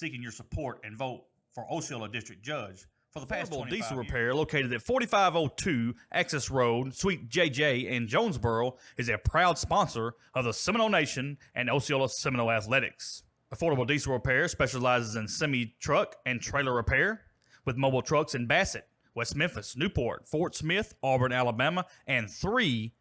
seeking your support and vote for Osceola District Judge. For the past 25 diesel years. repair located at 4502 Access Road, Suite JJ in Jonesboro is a proud sponsor of the Seminole Nation and Osceola Seminole Athletics. Affordable Diesel Repair specializes in semi-truck and trailer repair with mobile trucks in Bassett, West Memphis, Newport, Fort Smith, Auburn, Alabama, and 3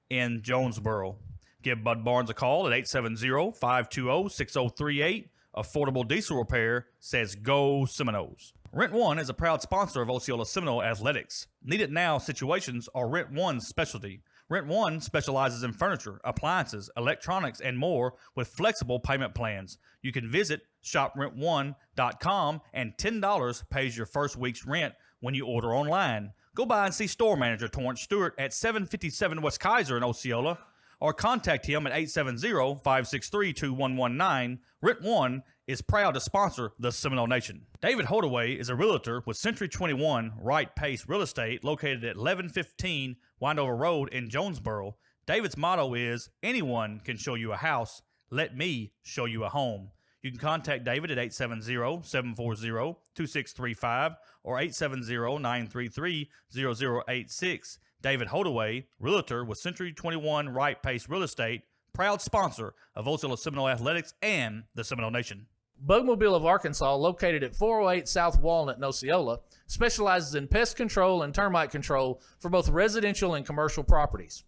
in Jonesboro. Give Bud Barnes a call at 870-520-6038. Affordable Diesel Repair says go Seminoles. Rent One is a proud sponsor of Osceola Seminole Athletics. Need it now situations are Rent One's specialty. Rent One specializes in furniture, appliances, electronics, and more with flexible payment plans. You can visit shoprentone.com and $10 pays your first week's rent when you order online. Go by and see store manager Torrance Stewart at 757 West Kaiser in Osceola or contact him at 870-563-2119. Rent One is proud to sponsor the Seminole Nation. David Holdaway is a realtor with Century 21 Right Pace Real Estate located at 1115 Windover Road in Jonesboro. David's motto is, anyone can show you a house. Let me show you a home. You can contact David at 870-740-2635 or 870-933-0086. David Holdaway, realtor with Century 21 Right Pace Real Estate, proud sponsor of Osceola Seminole Athletics and the Seminole Nation. Bugmobile of Arkansas, located at 408 South Walnut in Osceola, specializes in pest control and termite control for both residential and commercial properties.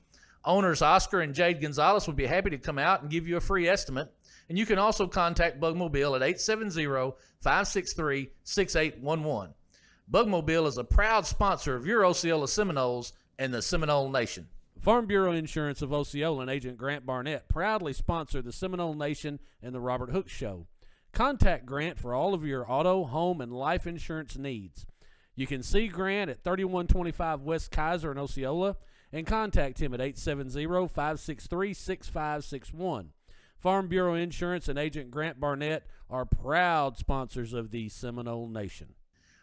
Owners Oscar and Jade Gonzalez would be happy to come out and give you a free estimate, and you can also contact Bugmobile at 870-563-6811. Bugmobile is a proud sponsor of your Osceola Seminoles and the Seminole Nation. Farm Bureau Insurance of Osceola and Agent Grant Barnett proudly sponsor the Seminole Nation and the Robert Hooks Show. Contact Grant for all of your auto, home, and life insurance needs. You can see Grant at 3125 West Kaiser in Osceola and contact him at 870-563-6561. Farm Bureau Insurance and Agent Grant Barnett are proud sponsors of the Seminole Nation.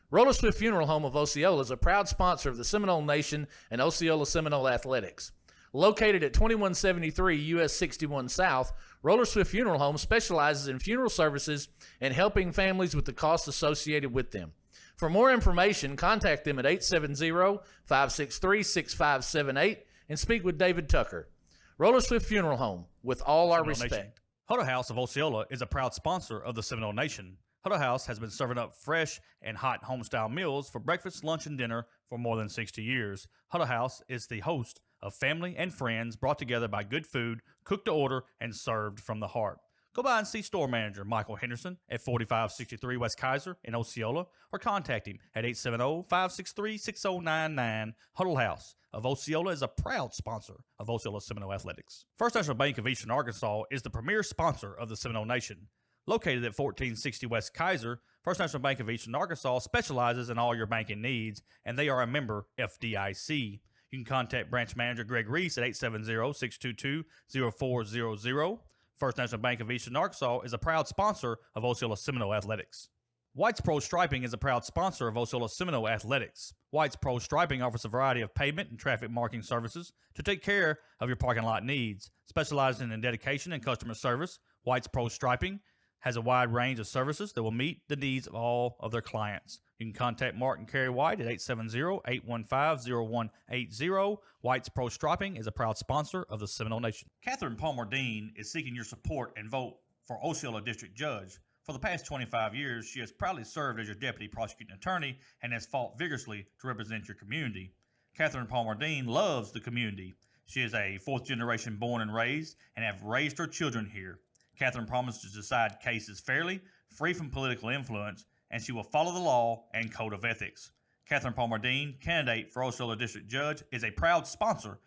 Roller Swift Funeral Home of Osceola is a proud sponsor of the Seminole Nation and Osceola Seminole Athletics. Located at 2173 US 61 South, Roller Swift Funeral Home specializes in funeral services and helping families with the costs associated with them. For more information, contact them at 870-563-6578 and speak with David Tucker. Roller Swift Funeral Home, with all our respect. Nation. Huddle House of Osceola is a proud sponsor of the Seminole Nation. Huddle House has been serving up fresh and hot home-style meals for breakfast, lunch, and dinner for more than 60 years. Huddle House is the host of family and friends brought together by good food, cooked to order, and served from the heart. Go by and see store manager Michael Henderson at 4563 West Kaiser in Osceola or contact him at 870-563-6099. Huddle House of Osceola is a proud sponsor of Osceola Seminole Athletics. First National Bank of Eastern Arkansas is the premier sponsor of the Seminole Nation. Located at 1460 West Kaiser, First National Bank of Eastern Arkansas specializes in all your banking needs, and they are a member FDIC. You can contact branch manager Greg Reese at 870-622-0400. First National Bank of Eastern Arkansas is a proud sponsor of Osceola Seminole Athletics. White's Pro Striping is a proud sponsor of Osceola Seminole Athletics. White's Pro Striping offers a variety of pavement and traffic marking services to take care of your parking lot needs. Specializing in dedication and customer service, White's Pro Striping has a wide range of services that will meet the needs of all of their clients. You can contact Mark and Carrie White at 870-815-0180. White's Pro Striping is a proud sponsor of the Seminole Nation. Catherine Palmer Dean is seeking your support and vote for Osceola District Judge. For the past 25 years, she has proudly served as your deputy prosecuting attorney and has fought vigorously to represent your community. Catherine Palmer Dean loves the community. She is a fourth generation born and raised and have raised her children here. Catherine promises to decide cases fairly, free from political influence, and she will follow the law and code of ethics. Catherine Palmer Dean, candidate for Osceola District Judge, is a proud sponsor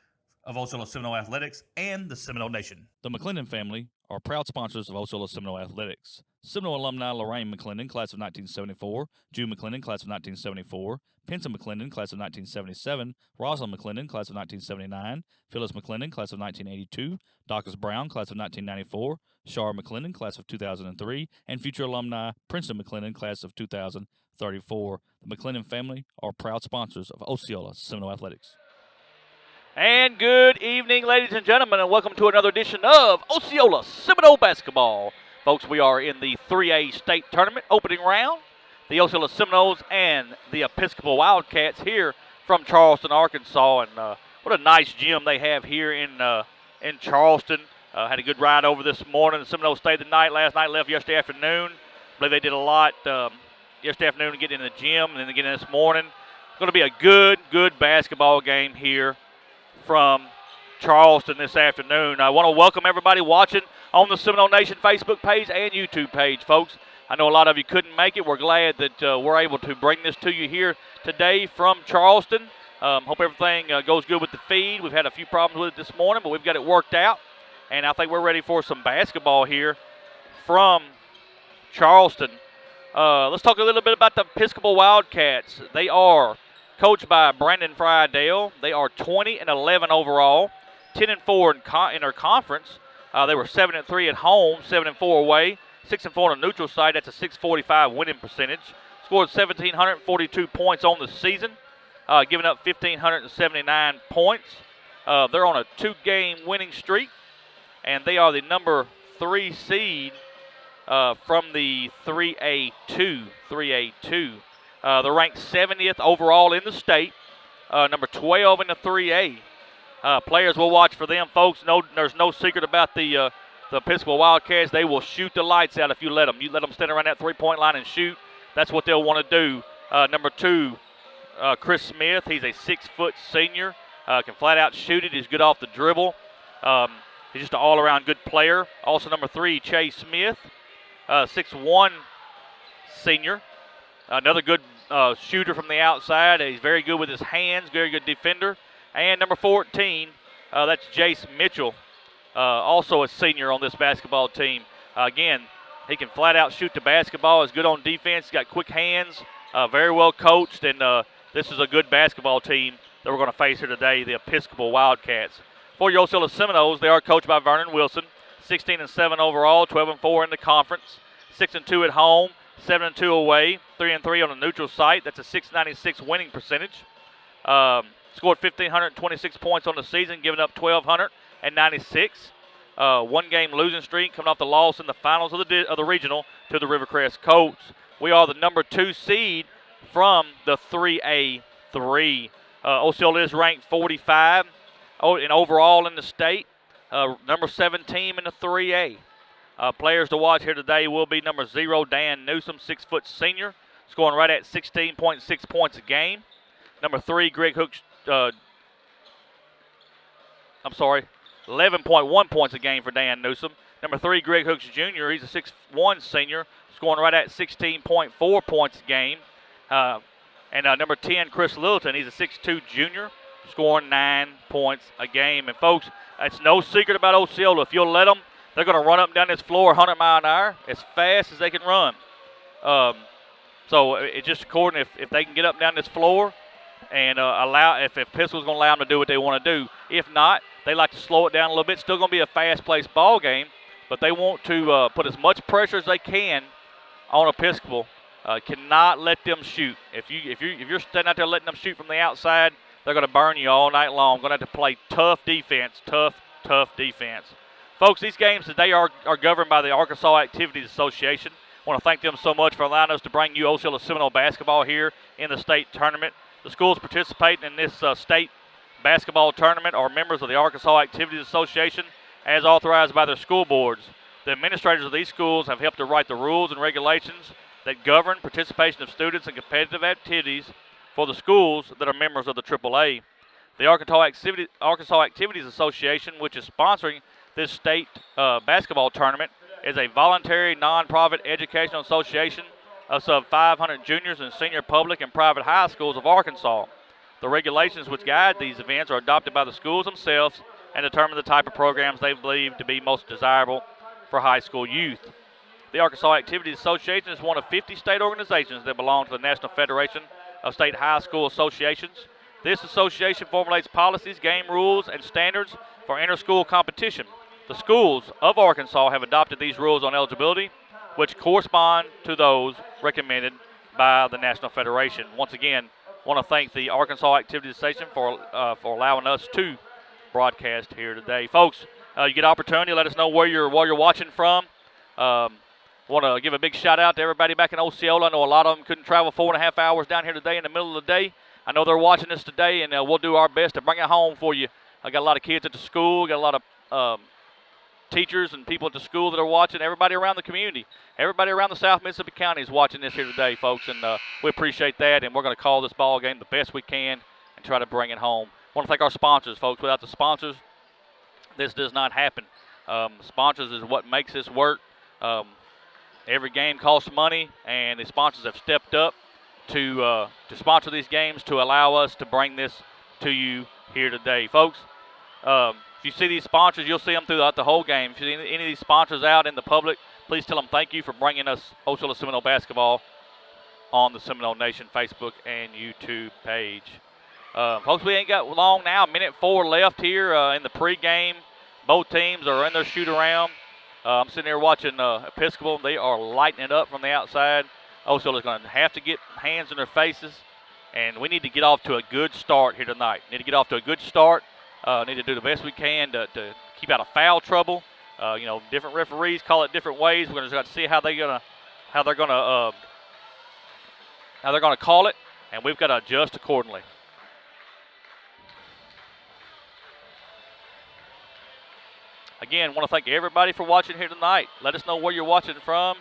of Osceola Seminole Athletics and the Seminole Nation. The McClendon family are proud sponsors of Osceola Seminole Athletics. Seminole alumni Lorraine McClendon, class of 1974, Jude McClendon, class of 1974, Penson McClendon, class of 1977, Rosalind McClendon, class of 1979, Phyllis McClendon, class of 1982, Docus Brown, class of 1994, Shar McClendon, class of 2003, and future alumni Princeton McClendon, class of 2034. The McClendon family are proud sponsors of Osceola Seminole Athletics. And good evening, ladies and gentlemen, and welcome to another edition of Osceola Seminole Basketball. Folks, we are in the 3A state tournament opening round. The Osceola Seminoles and the Episcopal Wildcats here from Charleston, Arkansas. And what a nice gym they have here in Charleston. Had a good ride over this morning. The Seminoles stayed the night last night, left yesterday afternoon. I believe they did a lot yesterday afternoon to get in the gym and then again this morning. It's going to be a good basketball game here from Charleston this afternoon. I want to welcome everybody watching on the Seminole Nation Facebook page and YouTube page, folks. I know a lot of you couldn't make it. We're glad that we're able to bring this to you here today from Charleston. Hope everything goes good with the feed. We've had a few problems with it this morning, but we've got it worked out. And I think we're ready for some basketball here from Charleston. Let's talk a little bit about the Episcopal Wildcats. They are coached by Brandon Friedale. They are 20-11 overall, 10-4 in their conference. They were 7-3 at home, 7-4 away, 6-4 on a neutral site. That's a .645 winning percentage. Scored 1,742 points on the season, giving up 1,579 points. They're on a 2-game winning streak, and they are the number 3 seed from the 3A2. They're ranked 70th overall in the state, number 12 in the 3A. Players will watch for them, folks. There's no secret about the Episcopal Wildcats. They will shoot the lights out if you let them. You let them stand around that three-point line and shoot. That's what they'll want to do. Number 2, Chris Smith. He's a 6-foot senior. Can flat-out shoot it. He's good off the dribble. He's just an all-around good player. Also, number 3, Chase Smith, 6'1" senior. Another good shooter from the outside. He's very good with his hands, very good defender. And number 14, that's Jace Mitchell, also a senior on this basketball team. Again, he can flat out shoot the basketball. He's good on defense. He's got quick hands, very well coached, and this is a good basketball team that we're going to face here today, the Episcopal Wildcats. For your Osceola Seminoles, they are coached by Vernon Wilson, 16-7 overall, 12-4 in the conference, 6-2 at home, 7-2 away, 3-3 on a neutral site. That's a .696 winning percentage. Scored 1,526 points on the season, giving up 1,296. 1-game losing streak, coming off the loss in the finals of the regional to the Rivercrest Colts. We are the number 2 seed from the 3A3. Osceola is ranked 45 in overall in the state. Number 7 team in the 3A. Players to watch here today will be number 0, Dan Newsom, 6-foot senior, scoring right at 16.6 points a game. Number 3, Greg Hooks, 11.1 points a game for Dan Newsom. Number 3, Greg Hooks Jr., he's a 6'1" senior, scoring right at 16.4 points a game. And number 10, Chris Littleton, he's a 6'2" junior, scoring 9 points a game. And, folks, it's no secret about Osceola. If you'll let them, they're going to run up and down this floor 100 miles an hour as fast as they can run. So it's just according if they can get up and down this floor and if Episcopal's going to allow them to do what they want to do. If not, they like to slow it down a little bit. Still going to be a fast-paced ball game, but they want to put as much pressure as they can on Episcopal. Cannot let them shoot. If you're standing out there letting them shoot from the outside, they're going to burn you all night long. Going to have to play tough defense, tough defense. Folks, these games today are governed by the Arkansas Activities Association. I want to thank them so much for allowing us to bring you Osceola Seminole basketball here in the state tournament. The schools participating in this state basketball tournament are members of the Arkansas Activities Association as authorized by their school boards. The administrators of these schools have helped to write the rules and regulations that govern participation of students in competitive activities for the schools that are members of the AAA. The Arkansas Activities Association, which is sponsoring this state basketball tournament, is a voluntary nonprofit educational association of some 500 juniors and senior public and private high schools of Arkansas. The regulations which guide these events are adopted by the schools themselves and determine the type of programs they believe to be most desirable for high school youth. The Arkansas Activities Association is one of 50 state organizations that belong to the National Federation of State High School Associations. This association formulates policies, game rules, and standards for inter-school competition. The schools of Arkansas have adopted these rules on eligibility, which correspond to those recommended by the National Federation. Once again, I want to thank the Arkansas Activities Association for allowing us to broadcast here today. Folks, you get an opportunity, let us know where you're watching from. Want to give a big shout out to everybody back in Osceola. I know a lot of them couldn't travel 4.5 hours down here today in the middle of the day. I know they're watching us today, and we'll do our best to bring it home for you. I got a lot of kids at the school, got a lot of teachers and people at the school that are watching, everybody around the community. Everybody around the South Mississippi County is watching this here today, folks, and we appreciate that, and we're going to call this ball game the best we can and try to bring it home. I want to thank our sponsors, folks. Without the sponsors, this does not happen. Sponsors is what makes this work. Every game costs money, and the sponsors have stepped up to sponsor these games to allow us to bring this to you here today. Folks, if you see these sponsors, you'll see them throughout the whole game. If you see any of these sponsors out in the public, please tell them thank you for bringing us Osceola Seminole basketball on the Seminole Nation Facebook and YouTube page. Folks, we ain't got long now. 1:04 left here in the pregame. Both teams are in their shoot-around. I'm sitting here watching Episcopal. They are lighting it up from the outside. Osceola's going to have to get hands in their faces, and we need to get off to a good start here tonight. Need to get off to a good start. Need to do the best we can to keep out of foul trouble. Different referees call it different ways. We're going to have to see how they're going to call it, and we've got to adjust accordingly. Again, want to thank everybody for watching here tonight. Let us know where you're watching from.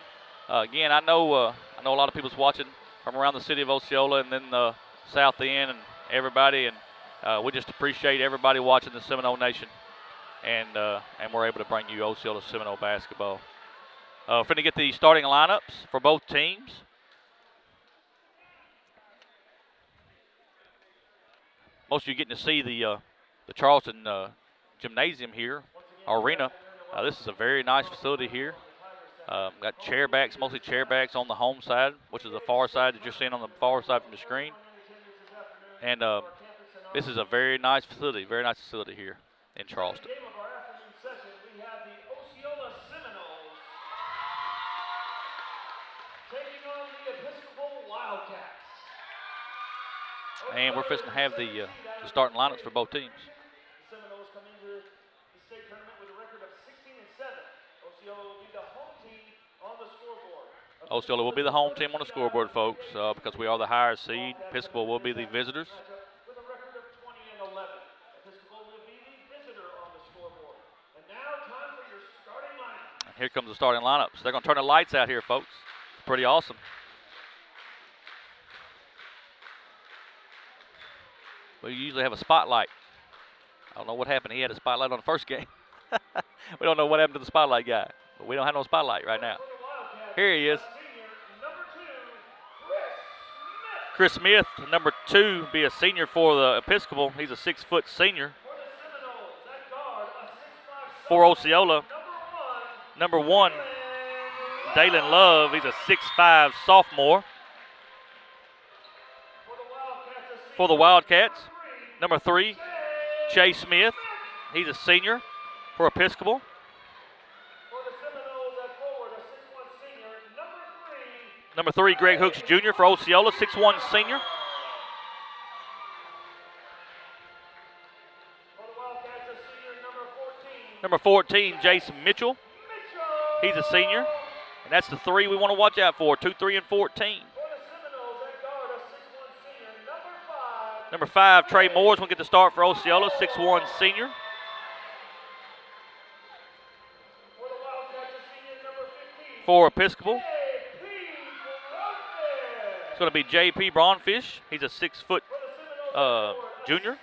Again, I know a lot of people's watching from around the city of Osceola and then the South End and everybody, and we just appreciate everybody watching the Seminole Nation, and we're able to bring you Osceola Seminole basketball. We're going to get the starting lineups for both teams. Most of you getting to see the Charleston gymnasium here. Arena. This is a very nice facility here. Got chairbacks, mostly chairbacks on the home side, which is the far side that you're seeing on the far side from the screen. And this is a very nice facility here in Charleston. Game of our afternoon session, we have the Osceola Seminoles taking on the Episcopal Wildcats. And we're fixing to have the starting lineups for both teams. The Seminoles come into the state tournament with a record of 16-7. Osceola will be the home team on the scoreboard. Osceola will be the home team on the scoreboard, folks, because we are the higher seed. Episcopal will be the visitors. With a record of 20-11. Episcopal will be the visitor on the scoreboard. And now time for your starting lineup. Here comes the starting lineups. They're going to turn the lights out here, folks. Pretty awesome. We usually have a spotlight. I don't know what happened. He had a spotlight on the first game. We don't know what happened to the spotlight guy, but we don't have no spotlight right now. Here he is. Chris Smith, number 2, be a senior for the Episcopal. He's a 6-foot senior. For Osceola, number 1, Dalen Love. He's a 6'5" sophomore. For the Wildcats, number 3, Jay Smith. He's a senior for Episcopal. Number 3, Greg Hooks Jr. for Osceola, 6'1" senior. Number 14, Jason Mitchell. He's a senior. And that's the 3 we want to watch out for, 2, 3, and 14. Number 5, Trey Moore's going to get the start for Osceola, 6'1" senior. For Episcopal, it's going to be J.P. Braunfish. He's a 6-foot junior.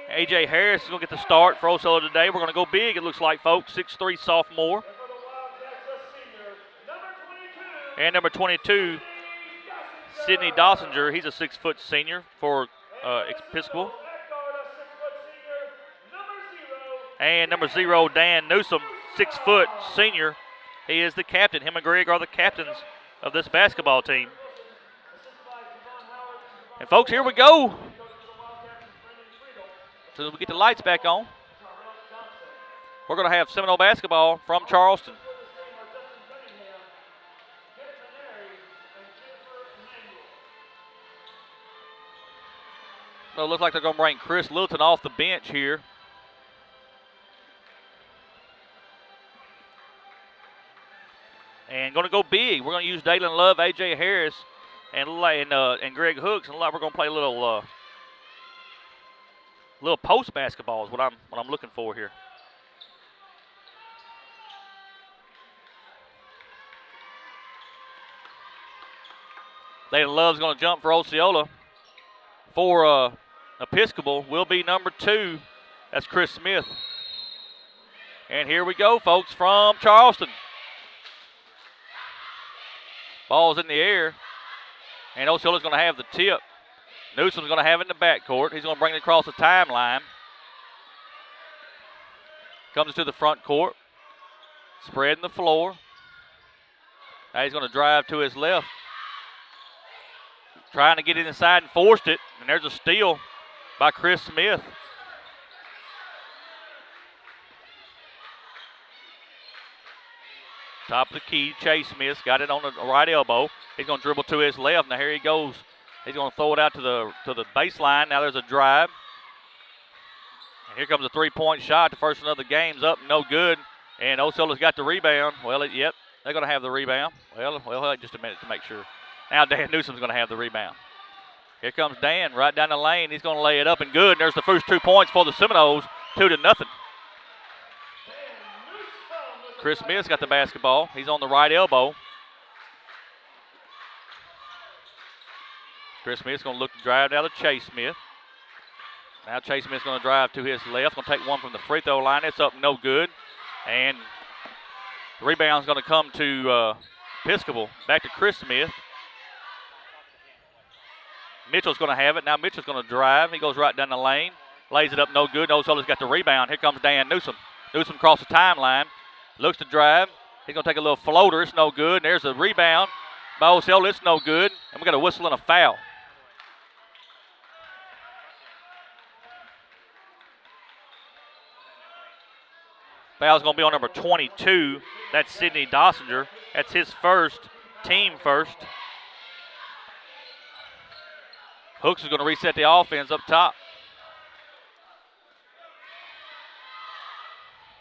A.J. Harris is going to get the start for Osceola today. We're going to go big, it looks like, folks. 6'3" sophomore. And number 22, Sidney Dossinger. He's a 6-foot senior for Episcopal. And number 0, Dan Newsom, 6-foot senior. He is the captain. Him and Greg are the captains of this basketball team. And folks, here we go. As soon as we get the lights back on, we're going to have Seminole basketball from Charleston. So it looks like they're going to bring Chris Littleton off the bench here. going to go big. We're going to use Dalen Love, A.J. Harris, and Greg Hooks, and we're going to play a little post basketball is what I'm looking for here. Dalen Love's going to jump for Osceola. For Episcopal will be number 2. That's Chris Smith. And here we go, folks, from Charleston. Ball's in the air, and Osceola's going to have the tip. Newsom's going to have it in the backcourt. He's going to bring it across the timeline. Comes to the front court. Spreading the floor. Now he's going to drive to his left. Trying to get it inside and forced it. And there's a steal by Chris Smith. Top of the key, Chase Smith got it on the right elbow. He's going to dribble to his left. Now here he goes. He's going to throw it out to the baseline. Now there's a drive. And here comes a three-point shot. The first one of the game's up, no good. And Osceola's got the rebound. Well, yep, they're going to have the rebound. Well, just a minute to make sure. Now Dan Newsom's going to have the rebound. Here comes Dan right down the lane. He's going to lay it up and good. And there's the first 2 points for the Seminoles, 2-0. Chris Smith's got the basketball. He's on the right elbow. Chris Smith's going to look to drive down to Chase Smith. Now Chase Smith's going to drive to his left. Going to take one from the free throw line. It's up no good. And the rebound's going to come to Episcopal. Back to Chris Smith. Mitchell's going to have it. Now Mitchell's going to drive. He goes right down the lane. Lays it up no good. Osceola's got the rebound. Here comes Dan Newsom. Newsom across the timeline. Looks to drive. He's going to take a little floater. It's no good. And there's a rebound by Osceola. It's no good. And we got a whistle and a foul. Foul's going to be on number 22. That's Sidney Dossinger. That's his first, team first. Hooks is going to reset the offense up top.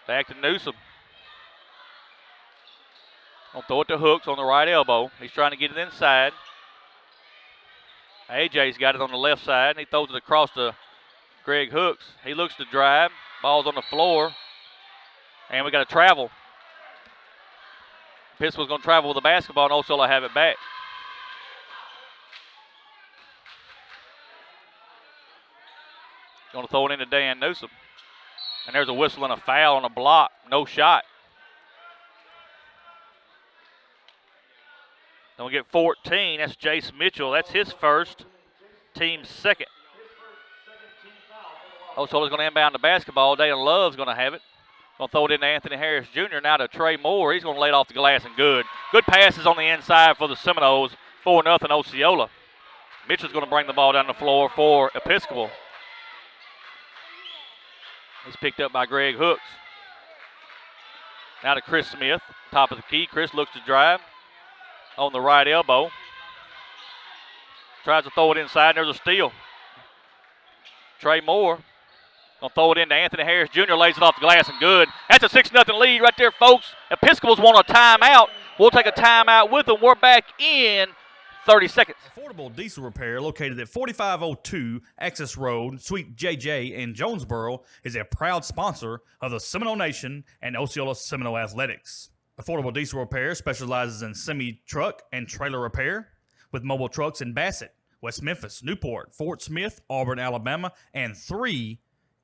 Back to Newsom. Gonna throw it to Hooks on the right elbow. He's trying to get it inside. AJ's got it on the left side, and he throws it across to Greg Hooks. He looks to drive. Ball's on the floor. And we got to travel. Episcopal's going to travel with the basketball, and Osceola have it back. Going to throw it into Dan Newsom. And there's a whistle and a foul on a block. No shot. Then we get 14. That's Jace Mitchell. That's his first. Team's second. Osceola's going to inbound the basketball. Dalen Love's going to have it. Going to throw it into Anthony Harris Jr. Now to Trey Moore. He's going to lay it off the glass and good. Good passes on the inside for the Seminoles. 4-0 Osceola. Mitchell's going to bring the ball down the floor for Episcopal. He's picked up by Greg Hooks. Now to Chris Smith. Top of the key. Chris looks to drive on the right elbow. Tries to throw it inside. There's a steal. Trey Moore. Going to throw it into Anthony Harris Jr. Lays it off the glass and good. That's a 6-0 lead right there, folks. Episcopal's want a timeout. We'll take a timeout with them. We're back in 30 seconds. Affordable Diesel Repair, located at 4502 Access Road, Suite JJ in Jonesboro, is a proud sponsor of the Seminole Nation and Osceola Seminole Athletics. Affordable Diesel Repair specializes in semi-truck and trailer repair with mobile trucks in Bassett, West Memphis, Newport, Fort Smith, Auburn, Alabama, and 3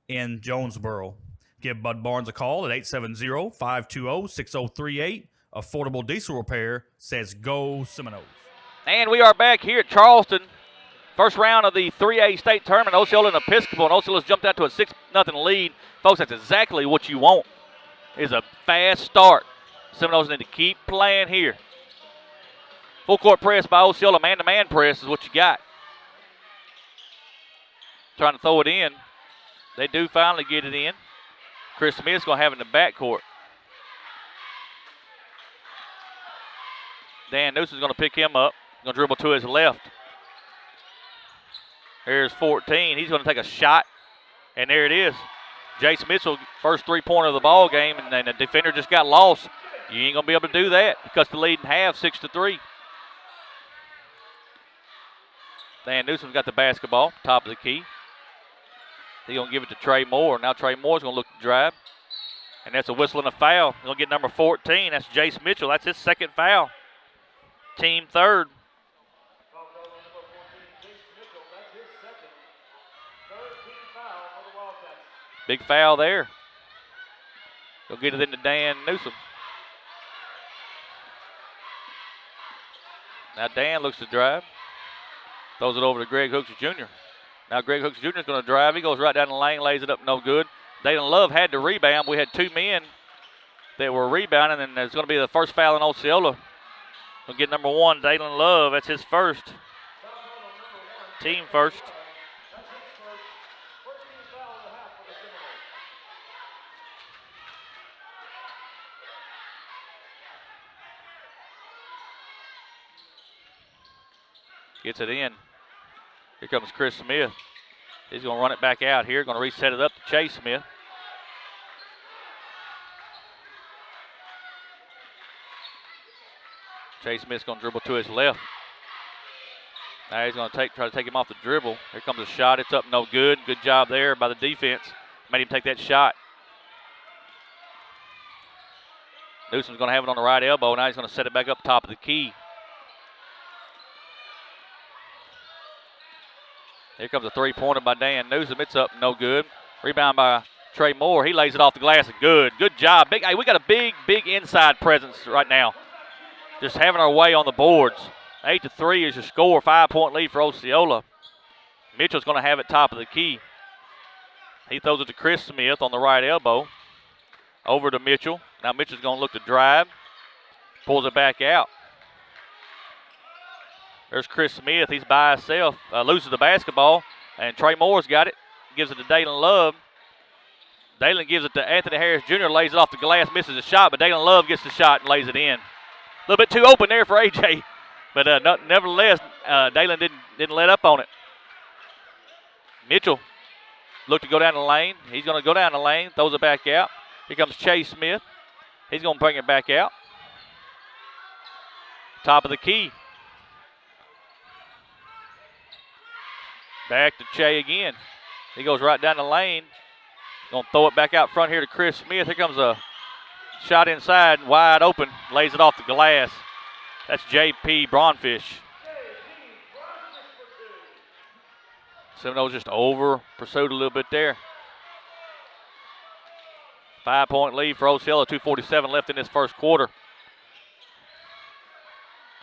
in Jonesboro. Give Bud Barnes a call at 870-520-6038. Affordable Diesel Repair says go Seminoles. And we are back here at Charleston. First round of the 3A state tournament. Osceola and Episcopal. And Osceola's jumped out to a 6-0 lead. Folks, that's exactly what you want. Is a fast start. Seminoles need to keep playing here. Full court press by Osceola. Man-to-man press is what you got. Trying to throw it in. They do finally get it in. Chris Smith's going to have it in the backcourt. Dan Newsom's going to pick him up. Going to dribble to his left. Here's 14. He's going to take a shot. And there it is. Jace Mitchell, first three-pointer of the ball game, and the defender just got lost. You ain't going to be able to do that because the lead in half, 6-3. Dan Newsom's got the basketball, top of the key. He's going to give it to Trey Moore. Now Trey Moore's going to look to drive. And that's a whistle and a foul. He'll get number 14. That's Jace Mitchell. That's his second foul. Team third. Big foul there. He'll get it into Dan Newsom. Now Dan looks to drive. Throws it over to Greg Hooks Jr. Now Greg Hooks Jr. is going to drive. He goes right down the lane, lays it up, no good. Dalen Love had to rebound. We had two men that were rebounding, and it's going to be the first foul in Osceola. We'll get number 1, Dalen Love. That's his first. Team first. Gets it in. Here comes Chris Smith. He's going to run it back out here. Going to reset it up to Chase Smith. Chase Smith's going to dribble to his left. Now he's going to try to take him off the dribble. Here comes a shot. It's up, no good. Good job there by the defense. Made him take that shot. Newsom's going to have it on the right elbow. Now he's going to set it back up top of the key. Here comes a three-pointer by Dan Newsom. It's up, no good. Rebound by Trey Moore. He lays it off the glass and good. Good job. Hey, we got a big inside presence right now. Just having our way on the boards. 8-3 is your score. 5-point lead for Osceola. Mitchell's going to have it top of the key. He throws it to Chris Smith on the right elbow. Over to Mitchell. Now Mitchell's going to look to drive. Pulls it back out. There's Chris Smith. He's by himself. Loses the basketball. And Trey Moore's got it. Gives it to Dalen Love. Dalen gives it to Anthony Harris Jr. Lays it off the glass. Misses a shot. But Dalen Love gets the shot and lays it in. A little bit too open there for AJ. But nevertheless, Dalen didn't let up on it. Mitchell looked to go down the lane. He's going to go down the lane. Throws it back out. Here comes Chase Smith. He's going to bring it back out. Top of the key. Back to Che again. He goes right down the lane. Going to throw it back out front here to Chris Smith. Here comes a shot inside, wide open. Lays it off the glass. That's J.P. Braunfish. Seminoles just over pursued a little bit there. 5-point lead for Osceola. 2:47 left in this first quarter.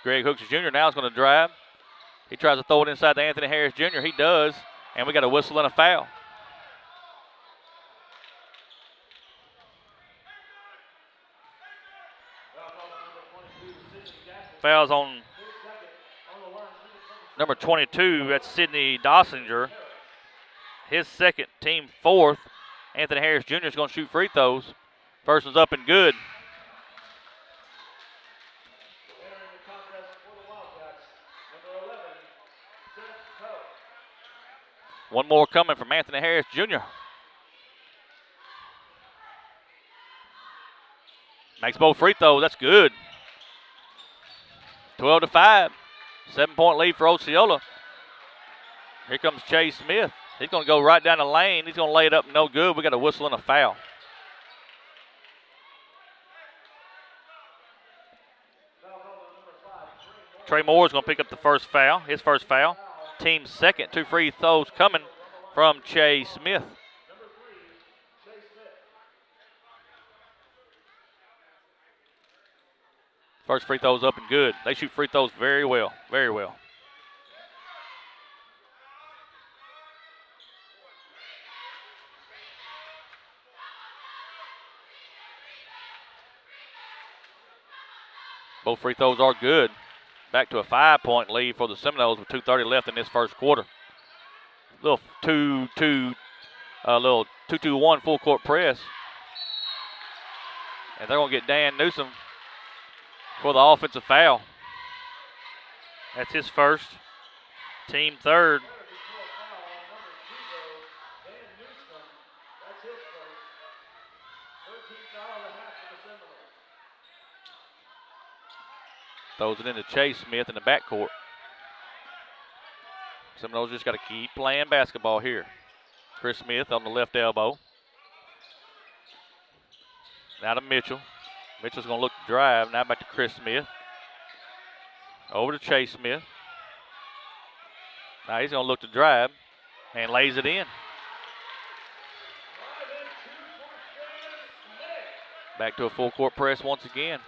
Greg Hooks Jr. now is going to drive. He tries to throw it inside to Anthony Harris Jr. He does, and we got a whistle and a foul. Fouls on number 22. That's Sidney Dossinger. His second, team fourth. Anthony Harris Jr. is going to shoot free throws. First one's up and good. One more coming from Anthony Harris Jr. Makes both free throws. That's good. 12-5. 7-point lead for Osceola. Here comes Chase Smith. He's going to go right down the lane. He's going to lay it up. No good. We got a whistle and a foul. Trey Moore's going to pick up the first foul. His first foul. Team's second. 2 free throws coming from Chase Smith. First free throw's up and good. They shoot free throws very well, very well. Both free throws are good. Back to a 5-point lead for the Seminoles with 2:30 left in this first quarter. Little 2-2-1 full court press. And they're going to get Dan Newsom for the offensive foul. That's his first. Team third. Throws it into Chase Smith in the backcourt. Seminoles just got to keep playing basketball here. Chris Smith on the left elbow. Now to Mitchell. Mitchell's going to look to drive. Now back to Chris Smith. Over to Chase Smith. Now he's going to look to drive and lays it in. Back to a full court press once again.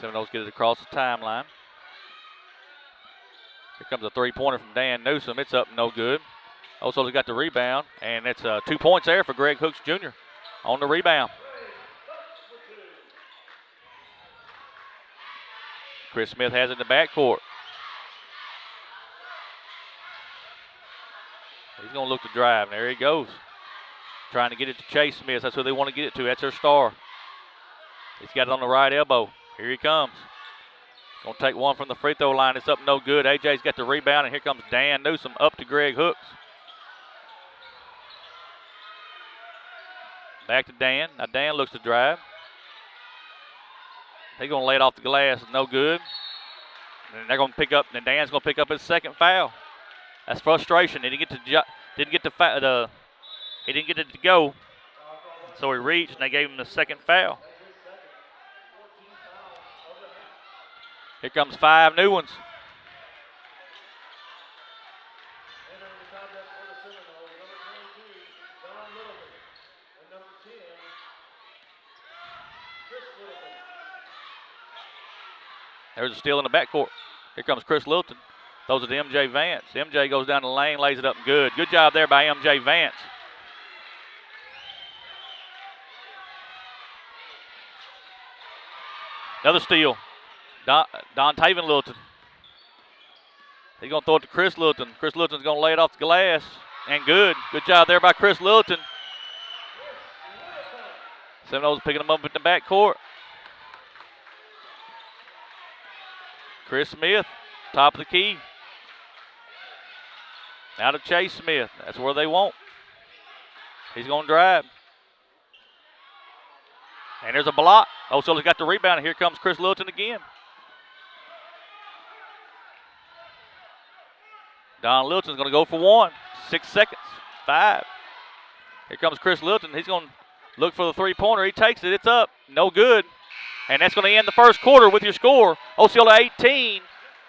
Seminoles get it across the timeline. Here comes a three-pointer from Dan Newsom. It's up, no good. Osceola's got the rebound, and it's 2 points there for Greg Hooks Jr. on the rebound. Chris Smith has it in the backcourt. He's going to look to drive, and there he goes. Trying to get it to Chase Smith. That's where they want to get it to. That's their star. He's got it on the right elbow. Here he comes. Going to take one from the free throw line. It's up, no good. AJ's got the rebound, and here comes Dan Newsom up to Greg Hooks. Back to Dan. Now Dan looks to drive. He's going to lay it off the glass. No good. And they're going to pick up, and Dan's going to pick up his second foul. That's frustration. He didn't get it to go. So he reached, and they gave him the second foul. Here comes 5 new ones. There's a steal in the backcourt. Here comes Chris Littleton. Throws it to MJ Vance. MJ goes down the lane, lays it up good. Good job there by MJ Vance. Another steal. Don Taven Littleton. He's going to throw it to Chris Littleton. Chris Littleton's going to lay it off the glass. And good. Good job there by Chris Littleton. Seminoles picking him up in the backcourt. Chris Smith, top of the key. Now to Chase Smith. That's where they want. He's going to drive. And there's a block. Osceola's got the rebound, and here comes Chris Littleton again. Don Littleton's going to go for one. 6 seconds. 5. Here comes Chris Littleton. He's going to look for the three-pointer. He takes it. It's up. No good. And that's going to end the first quarter with your score. Osceola 18,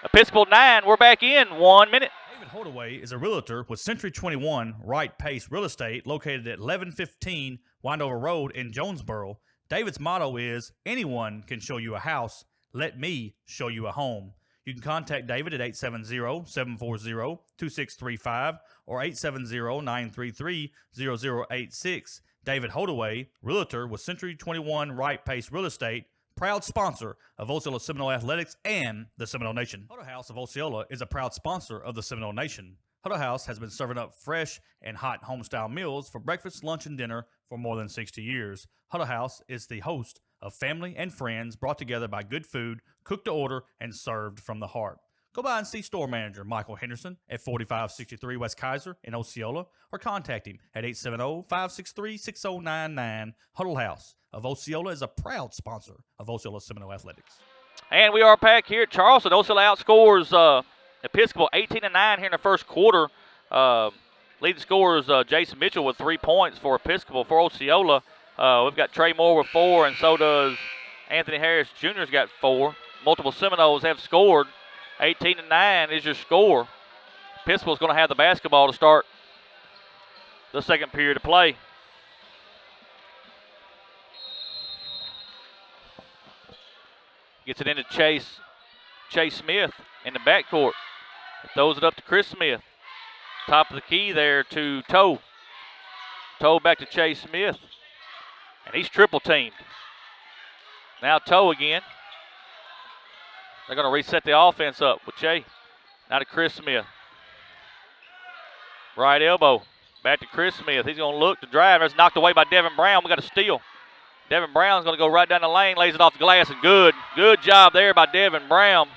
Episcopal 9. We're back in 1 minute. David Holdaway is a realtor with Century 21 Right Pace Real Estate located at 1115 Windover Road in Jonesboro. David's motto is, anyone can show you a house. Let me show you a home. You can contact David at 870-740-2635 or 870-933-0086. David Holdaway, realtor with Century 21 Right Pace Real Estate, proud sponsor of Osceola Seminole Athletics and the Seminole Nation. Huddle House of Osceola is a proud sponsor of the Seminole Nation. Huddle House has been serving up fresh and hot home-style meals for breakfast, lunch, and dinner for more than 60 years. Huddle House is the host of family and friends brought together by good food, cooked to order, and served from the heart. Go by and see store manager Michael Henderson at 4563 West Kaiser in Osceola or contact him at 870-563-6099. Huddle House of Osceola is a proud sponsor of Osceola Seminole Athletics. And we are back here at Charleston. Osceola outscores Episcopal 18-9 here in the first quarter. Leading scorers Jason Mitchell with 3 points for Episcopal. For Osceola, we've got Trey Moore with 4, and so does Anthony Harris Jr.'s got 4. Multiple Seminoles have scored. 18-9 is your score. Episcopal's going to have the basketball to start the second period of play. Gets it into Chase Smith in the backcourt. Throws it up to Chris Smith. Top of the key there to Toe. Toe back to Chase Smith. And he's triple teamed. Now Toe again. They're going to reset the offense up with Che. Now to Chris Smith. Right elbow. Back to Chris Smith. He's going to look to drive. That's knocked away by Devin Brown. We got a steal. Devin Brown's going to go right down the lane, lays it off the glass, and good. Good job there by Devin Brown.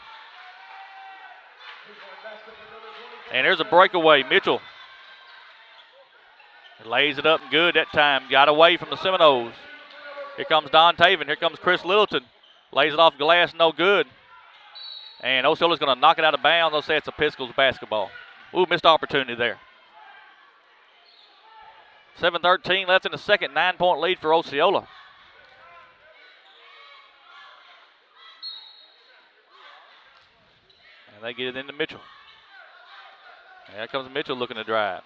And there's a breakaway. Mitchell lays it up and good that time. Got away from the Seminoles. Here comes Don Taven. Here comes Chris Littleton. Lays it off glass, no good. And Osceola's going to knock it out of bounds. They'll say it's Episcopal's basketball. Ooh, missed opportunity there. 7:13 left in the second. 9-point lead for Osceola. And they get it into Mitchell. And here comes Mitchell looking to drive.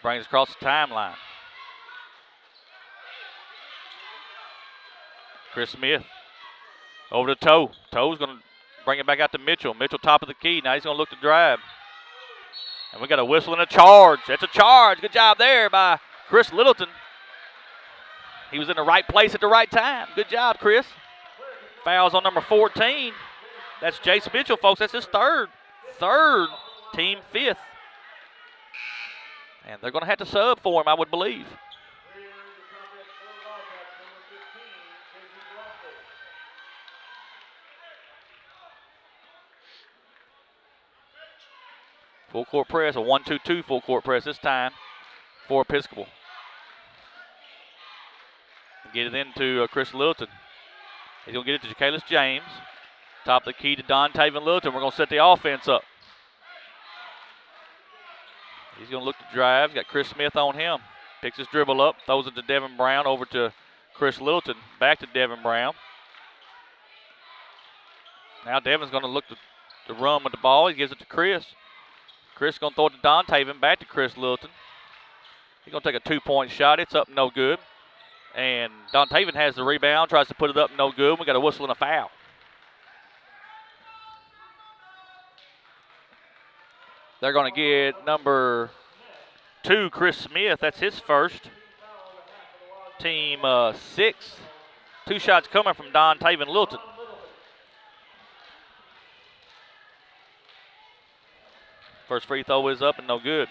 Brings it across the timeline. Chris Smith over to Toe. Toe's going to bring it back out to Mitchell. Mitchell top of the key. Now he's going to look to drive. And we got a whistle and a charge. That's a charge. Good job there by Chris Littleton. He was in the right place at the right time. Good job, Chris. Fouls on number 14. That's Jace Mitchell, folks. That's his third. Team fifth. And they're going to have to sub for him, I would believe. Full court press, a 1-2-2 full court press this time for Episcopal. Get it into Chris Littleton. He's going to get it to Ja'Kalis James. Top of the key to Don Taven Littleton. We're going to set the offense up. He's going to look to drive. Got Chris Smith on him. Picks his dribble up. Throws it to Devin Brown. Over to Chris Littleton. Back to Devin Brown. Now Devin's going to look to run with the ball. He gives it to Chris. Chris going to throw it to Don Taven. Back to Chris Littleton. He's going to take a 2-point shot. It's up, no good. And Don Taven has the rebound. Tries to put it up, no good. We got a whistle and a foul. They're going to get number 2, Chris Smith. That's his first. Team 6. 2 shots coming from Don Taven Littleton. First free throw is up and no good.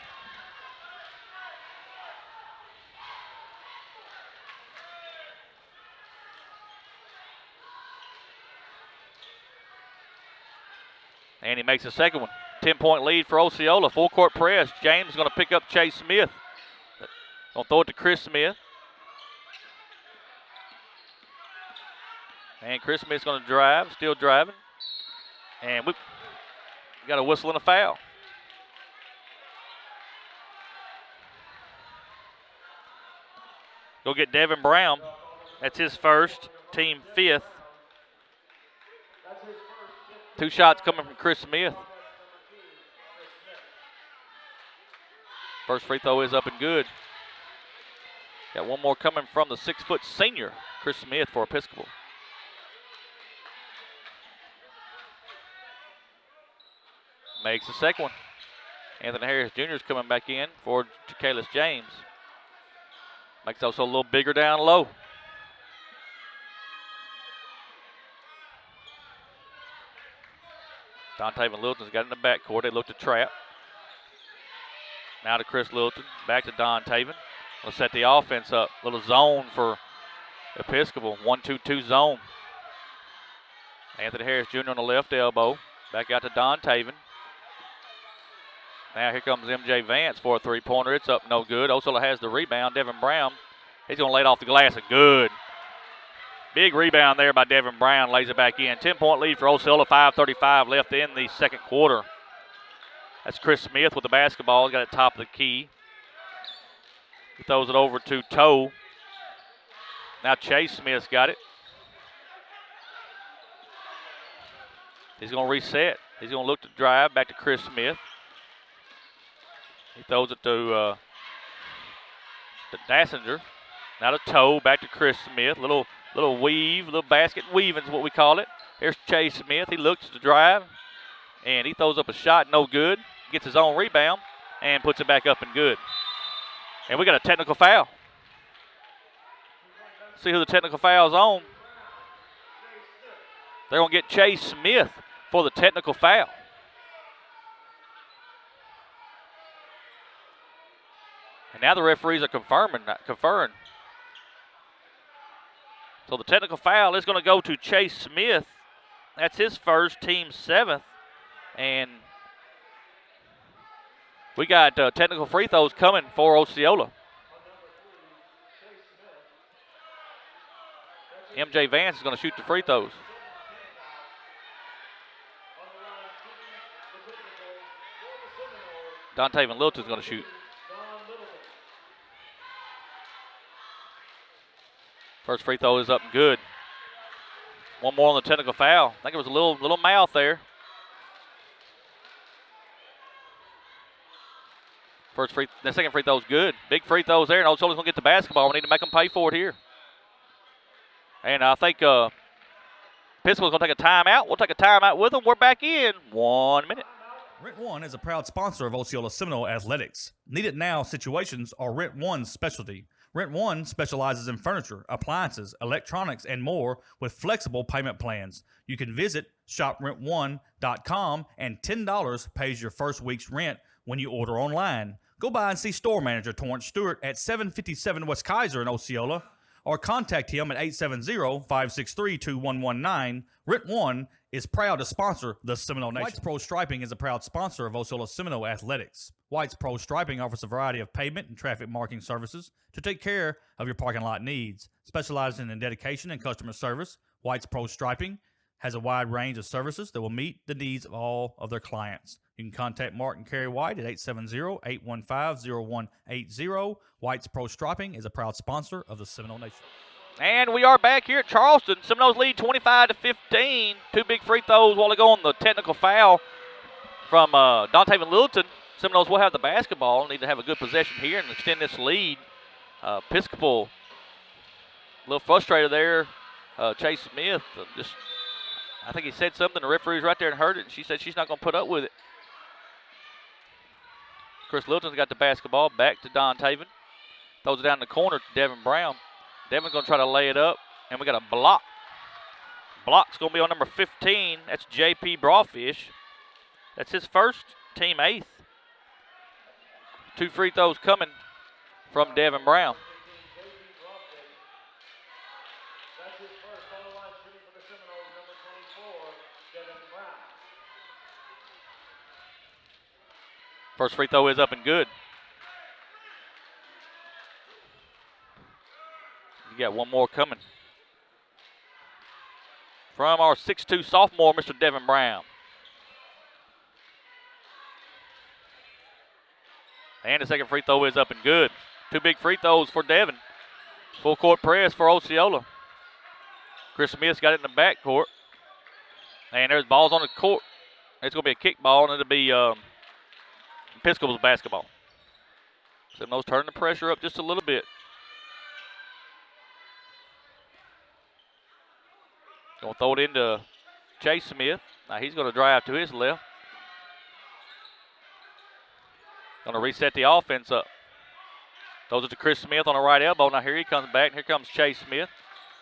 And he makes the second one. 10-point lead for Osceola. Full court press. James is going to pick up Chase Smith. Going to throw it to Chris Smith. And Chris Smith's going to drive. Still driving. And we got a whistle and a foul. Go get Devin Brown. That's his first. Team 5th. 2 shots coming from Chris Smith. First free throw is up and good. Got one more coming from the 6-foot senior, Chris Smith, for Episcopal. Makes the second one. Anthony Harris Jr. is coming back in for Ja'Kalis James. Makes also a little bigger down low. Don Taven Littleton's got in the backcourt. They look to trap. Now to Chris Littleton. Back to Don Taven. We'll set the offense up. Little zone for Episcopal. 1-2-2 zone. Anthony Harris Jr. on the left elbow. Back out to Don Taven. Now here comes MJ Vance for a 3-pointer. It's up, no good. Osceola has the rebound. Devin Brown, he's going to lay it off the glass. A good. Big rebound there by Devin Brown. Lays it back in. 10-point lead for Osceola. 5:35 left in the second quarter. That's Chris Smith with the basketball. He's got it top of the key. He throws it over to Toe. Now Chase Smith's got it. He's going to reset. He's going to look to drive back to Chris Smith. He throws it to Dassinger. Now to Toe, back to Chris Smith. Little weave, little basket weaving is what we call it. Here's Chase Smith. He looks to drive, and he throws up a shot, no good. Gets his own rebound and puts it back up and good. And we got a technical foul. See who the technical foul's on. They're going to get Chase Smith for the technical foul. And now the referees are conferring. So the technical foul is going to go to Chase Smith. That's his first, team 7th. And we got technical free throws coming for Osceola. MJ Vance is going to shoot the free throws. Dontavian Littleton is going to shoot. First free throw is up and good. One more on the technical foul. I think it was a little mouth there. The second free throw is good. Big free throws there, and Osceola's going to get the basketball. We need to make them pay for it here. And I think Episcopal's going to take a timeout. We'll take a timeout with them. We're back in 1 minute. Rent One is a proud sponsor of Osceola Seminole Athletics. Need it now situations are Rent One's specialty. Rent One specializes in furniture, appliances, electronics, and more with flexible payment plans. You can visit shoprentone.com, and $10 pays your first week's rent when you order online. Go by and see store manager Torrance Stewart at 757 West Kaiser in Osceola, or contact him at 870-563-2119. Rent One is proud to sponsor the Seminole Nation. White's Pro Striping is a proud sponsor of Osceola Seminole Athletics. White's Pro Striping offers a variety of pavement and traffic marking services to take care of your parking lot needs. Specializing in dedication and customer service, White's Pro Striping has a wide range of services that will meet the needs of all of their clients. You can contact Mark and Carrie White at 870-815-0180. White's Pro Striping is a proud sponsor of the Seminole Nation. And we are back here at Charleston. Seminoles lead 25-15. Two big free throws while ago on the technical foul from Dontavian Littleton. Seminoles will have the basketball. Need to have a good possession here and extend this lead. Episcopal a little frustrated there. Chase Smith I think he said something. The referee was right there and heard it, and she said she's not going to put up with it. Chris Littleton's got the basketball. Back to Dontavian. Throws it down the corner to Devin Brown. Devin's going to try to lay it up, and we got a block. Block's going to be on number 15. That's J.P. Brawfish. That's his first, team 8th. Two free throws coming from Devin Brown. First free throw is up and good. You got one more coming from our 6'2" sophomore, Mr. Devin Brown. And the second free throw is up and good. Two big free throws for Devin. Full court press for Osceola. Chris Smith's got it in the backcourt. And there's balls on the court. It's going to be a kick ball, and it'll be Episcopal's basketball. Seminoles turning the pressure up just a little bit. Going to throw it into Chase Smith. Now he's going to drive to his left. Going to reset the offense up. Throws it to Chris Smith on the right elbow. Now here he comes back, and here comes Chase Smith.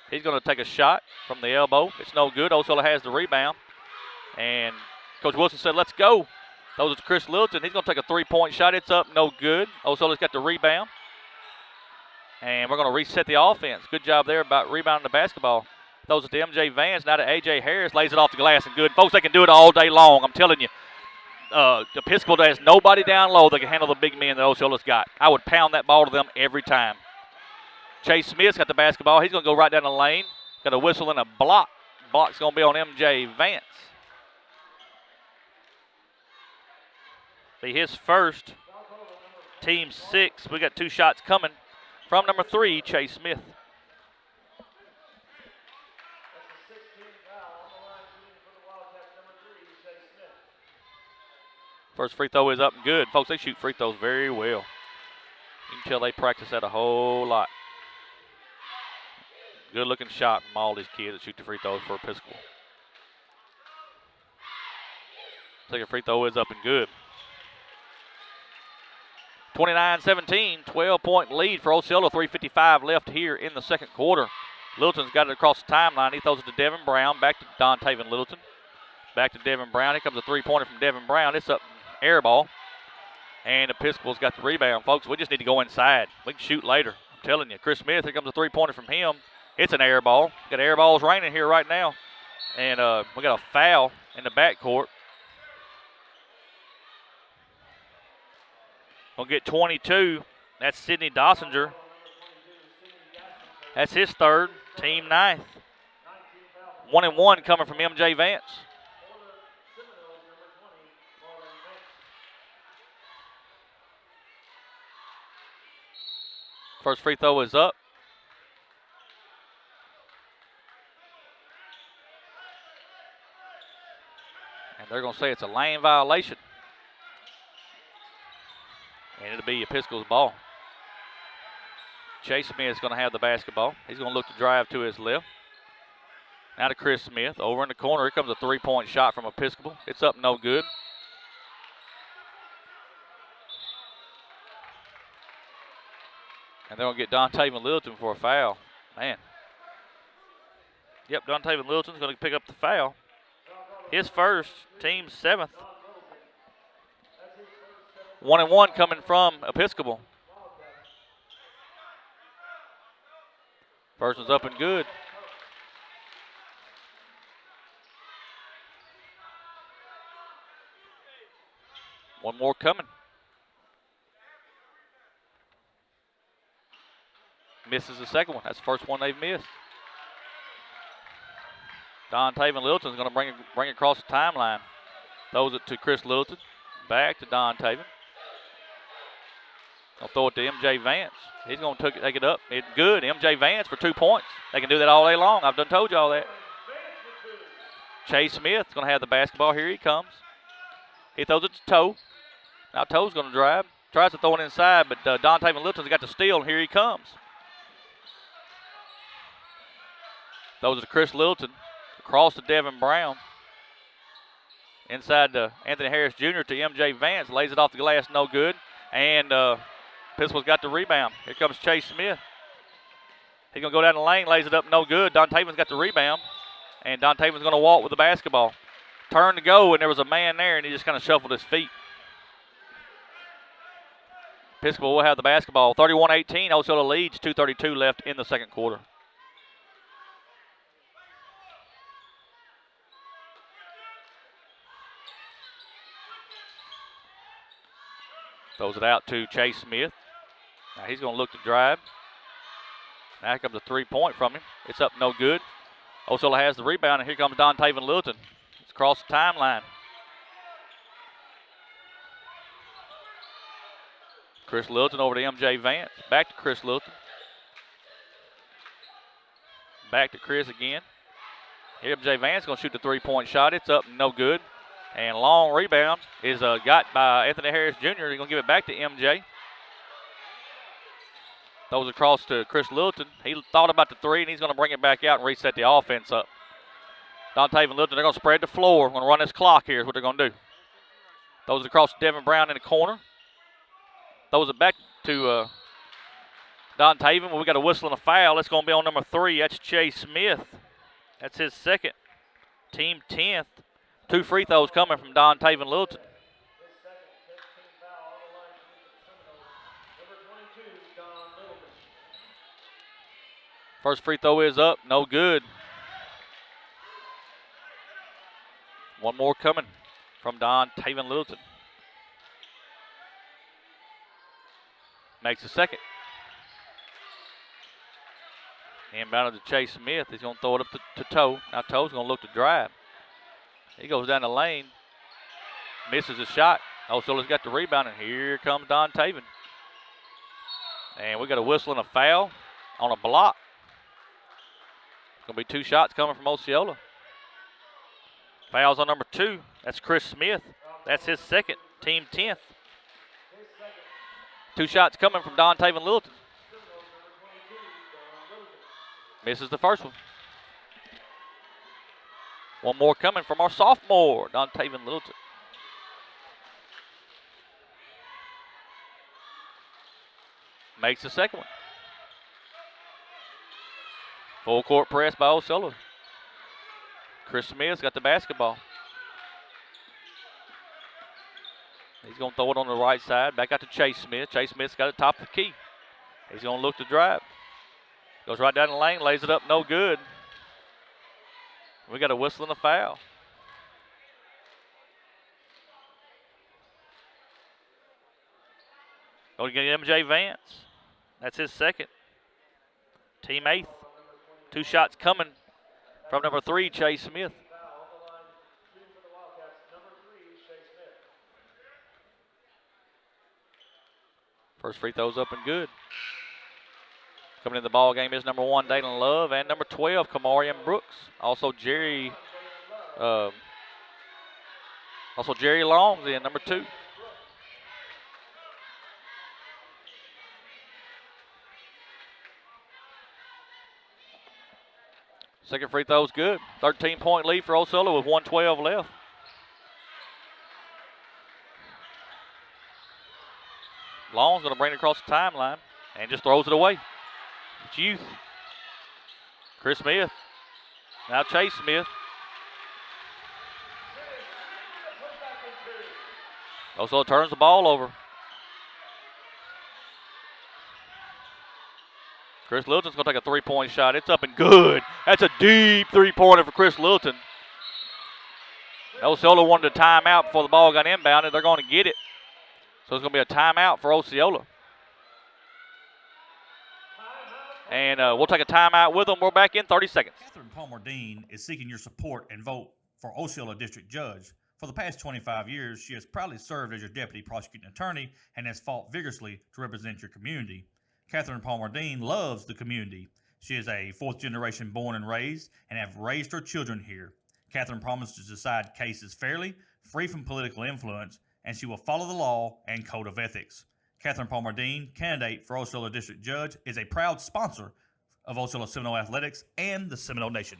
He's going to take a shot from the elbow. It's no good. Osceola has the rebound. And Coach Wilson said, let's go. Throws it to Chris Littleton. He's going to take a three-point shot. It's up, no good. Osceola's got the rebound. And we're going to reset the offense. Good job there about rebounding the basketball. Throws it to MJ Vance, now to A.J. Harris. Lays it off the glass and good. Folks, they can do it all day long. I'm telling you. Episcopal has nobody down low that can handle the big men that Osceola's got. I would pound that ball to them every time. Chase Smith's got the basketball. He's going to go right down the lane. Got a whistle and a block. Block's going to be on MJ Vance. Be his first. Team 6. We got two shots coming from number 3, Chase Smith. First free throw is up and good. Folks, they shoot free throws very well. You can tell they practice that a whole lot. Good looking shot from all these kids that shoot the free throws for Episcopal. Second free throw is up and good. 29-17, 12-point lead for Osceola. 3:55 left here in the second quarter. Littleton's got it across the timeline. He throws it to Devin Brown. Back to Dontavian Littleton. Back to Devin Brown. Here comes a three-pointer from Devin Brown. It's up air ball. And Episcopal's got the rebound. Folks, we just need to go inside. We can shoot later. I'm telling you. Chris Smith, here comes a three-pointer from him. It's an air ball. Got air balls raining here right now. And we got a foul in the backcourt. Gonna get 22. That's Sidney Dossinger. That's his third, team 9th. 1-1 coming from MJ Vance. First free throw is up. And they're going to say it's a lane violation. And it'll be Episcopal's ball. Chase Smith is going to have the basketball. He's going to look to drive to his left. Now to Chris Smith. Over in the corner. Here comes a three-point shot from Episcopal. It's up, no good. And they're going to get Dontavian Littleton for a foul. Man. Yep, Dontavian Littleton's going to pick up the foul. His first, team 7th. 1-1 coming from Episcopal. First one's up and good. One more coming. Misses the second one. That's the first one they've missed. Dontavian Littleton's going to bring it across the timeline. Throws it to Chris Littleton. Back to Dontavian. I'll throw it to MJ Vance. He's going to take it up. It's good. MJ Vance for 2 points. They can do that all day long. I've done told you all that. Chase Smith is going to have the basketball. Here he comes. He throws it to Toe. Now Toe's going to drive. Tries to throw it inside, but Dontavian Littleton's got the steal, and here he comes. Throws it to Chris Littleton. Across to Devin Brown. Inside to Anthony Harris Jr. to MJ Vance. Lays it off the glass, no good. And Episcopal's got the rebound. Here comes Chase Smith. He's going to go down the lane, lays it up, no good. Dontavian's got the rebound. And Dontavian's going to walk with the basketball. Turn to go, and there was a man there, and he just kind of shuffled his feet. Episcopal will have the basketball. 31-18, Osceola leads, 2:32 left in the second quarter. Throws it out to Chase Smith. Now he's going to look to drive. Now here comes a three-point from him. It's up, no good. Osceola has the rebound, and here comes Dontavian Littleton. It's across the timeline. Chris Littleton over to MJ Vance. Back to Chris Littleton. Back to Chris again. Here MJ Vance going to shoot the three-point shot. It's up, no good. And long rebound is got by Anthony Harris Jr. He's going to give it back to MJ. Throws across to Chris Littleton. He thought about the three, and he's going to bring it back out and reset the offense up. Dontavian Littleton, they're going to spread the floor. We're going to run this clock here is what they're going to do. Throws it across to Devin Brown in the corner. Throws it back to Dontavian. Well, we got a whistle and a foul. It's going to be on number 3. That's Chase Smith. That's his second. Team 10th. 2 free throws coming from Dontavian Littleton. First free throw is up, no good. One more coming from Dontavian Littleton. Makes the second. Inbounded to Chase Smith. He's going to throw it up to Toe. Now Toe's going to look to drive. He goes down the lane. Misses a shot. Osceola's got the rebound, and here comes Dontavian. And we got a whistle and a foul on a block. Going to be 2 shots coming from Osceola. Fouls on number 2. That's Chris Smith. That's his second. Team 10th. 2 shots coming from Dontavian Littleton. Misses the first one. One more coming from our sophomore, Dontavian Littleton. Makes the second one. Full court press by Osceola. Chris Smith's got the basketball. He's going to throw it on the right side. Back out to Chase Smith. Chase Smith's got it top of the key. He's going to look to drive. Goes right down the lane, lays it up, no good. We got a whistle and a foul. Going to get MJ Vance. That's his second. Team 8th. 2 shots coming from number 3, Chase Smith. First free throw's up and good. Coming in the ball game is number 1, Dalen Love, and number 12, Kamarian Brooks. Also Jerry Long's in, number 2. Second free throw's good. 13-point lead for Osceola with 1:12 left. Long's going to bring it across the timeline and just throws it away. It's youth. Chris Smith. Now Chase Smith. Osceola turns the ball over. Chris Littleton's going to take a 3-point shot. It's up and good. That's a deep 3-pointer for Chris Littleton. Osceola wanted a timeout before the ball got inbounded. They're going to get it. So it's going to be a timeout for Osceola. And we'll take a timeout with them. We're back in 30 seconds. Catherine Palmer Dean is seeking your support and vote for Osceola District Judge. For the past 25 years, she has proudly served as your deputy prosecuting attorney and has fought vigorously to represent your community. Catherine Palmer Dean loves the community. She is a 4th generation born and raised and have raised her children here. Catherine promises to decide cases fairly, free from political influence, and she will follow the law and code of ethics. Catherine Palmer Dean, candidate for Osceola District Judge, is a proud sponsor of Osceola Seminole Athletics and the Seminole Nation.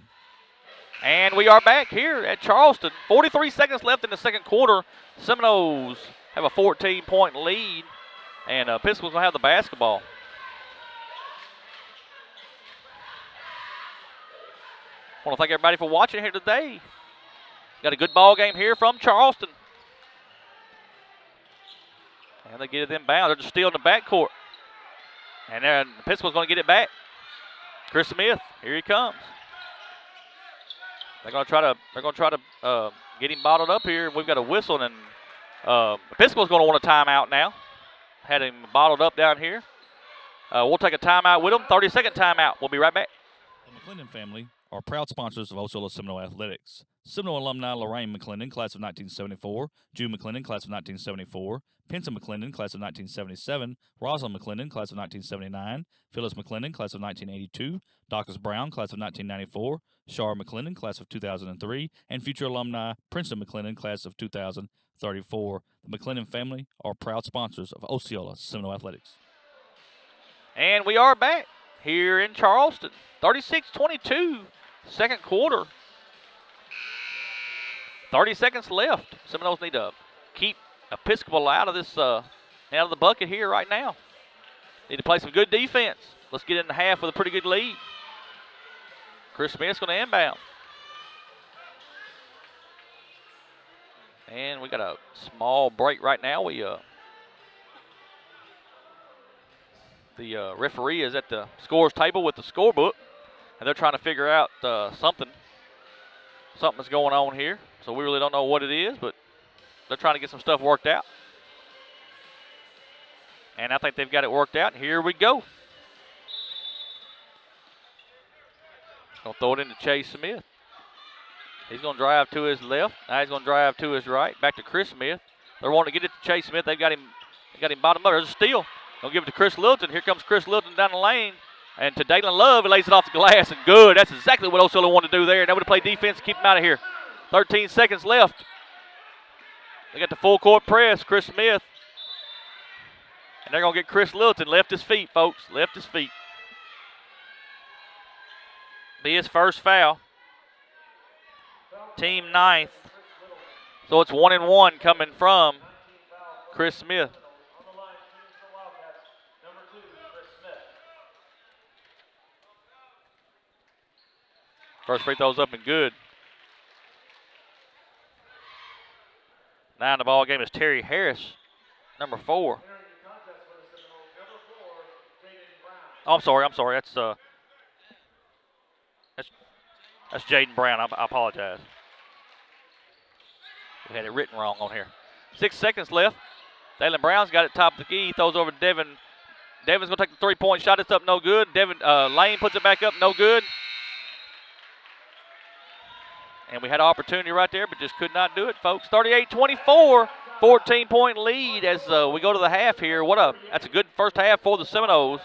And we are back here at Charleston. 43 seconds left in the second quarter. Seminoles have a 14-point lead, and Episcopal's going to have the basketball. I want to thank everybody for watching here today. Got a good ball game here from Charleston. And they get it inbound. They're just still in the backcourt. And then Episcopal's going to get it back. Chris Smith, here he comes. They're going to try to get him bottled up here. We've got a whistle, and Episcopal's going to want a timeout now. Had him bottled up down here. We'll take a timeout with him. 30-second timeout. We'll be right back. The McClendon family are proud sponsors of Osceola Seminole Athletics. Seminole alumni Lorraine McClendon, class of 1974, June McClendon, class of 1974, Pinson McClendon, class of 1977, Rosalind McClendon, class of 1979, Phyllis McClendon, class of 1982, Docus Brown, class of 1994, Shar McClendon, class of 2003, and future alumni Princeton McClendon, class of 2034. The McClendon family are proud sponsors of Osceola Seminole Athletics. And we are back here in Charleston. 36-22, second quarter. 30 seconds left. Seminoles need to keep Episcopal out of this, out of the bucket here right now. Need to play some good defense. Let's get in the half with a pretty good lead. Chris Smith's going to inbound. And we got a small break right now. The referee is at the scores table with the scorebook, and they're trying to figure out something's going on here. So we really don't know what it is, but they're trying to get some stuff worked out. And I think they've got it worked out. Here we go. Going to throw it into Chase Smith. He's going to drive to his left. Now he's going to drive to his right. Back to Chris Smith. They're wanting to get it to Chase Smith. They've got him bottom up. There's a steal. They'll give it to Chris Littleton. Here comes Chris Littleton down the lane. And to Dalen Love, he lays it off the glass, and good. That's exactly what Osceola wanted to do there. Now to play defense to keep him out of here. 13 seconds left. They got the full court press, Chris Smith. And they're going to get Chris Littleton. Left his feet, folks. Left his feet. Be his first foul. Team 9th. So it's 1-1 coming from Chris Smith. First free throw's up and good. Now in the ball game is Terry Harris, number 4. Oh, I'm sorry. That's Jaden Brown. I apologize. We had it written wrong on here. 6 seconds left. Dalen Brown's got it top of the key. He throws over to Devin. Devin's going to take the 3-point shot. It's up, no good. Lane puts it back up, no good. And we had an opportunity right there, but just could not do it, folks. 38-24, 14-point lead as we go to the half here. That's a good first half for the Seminoles.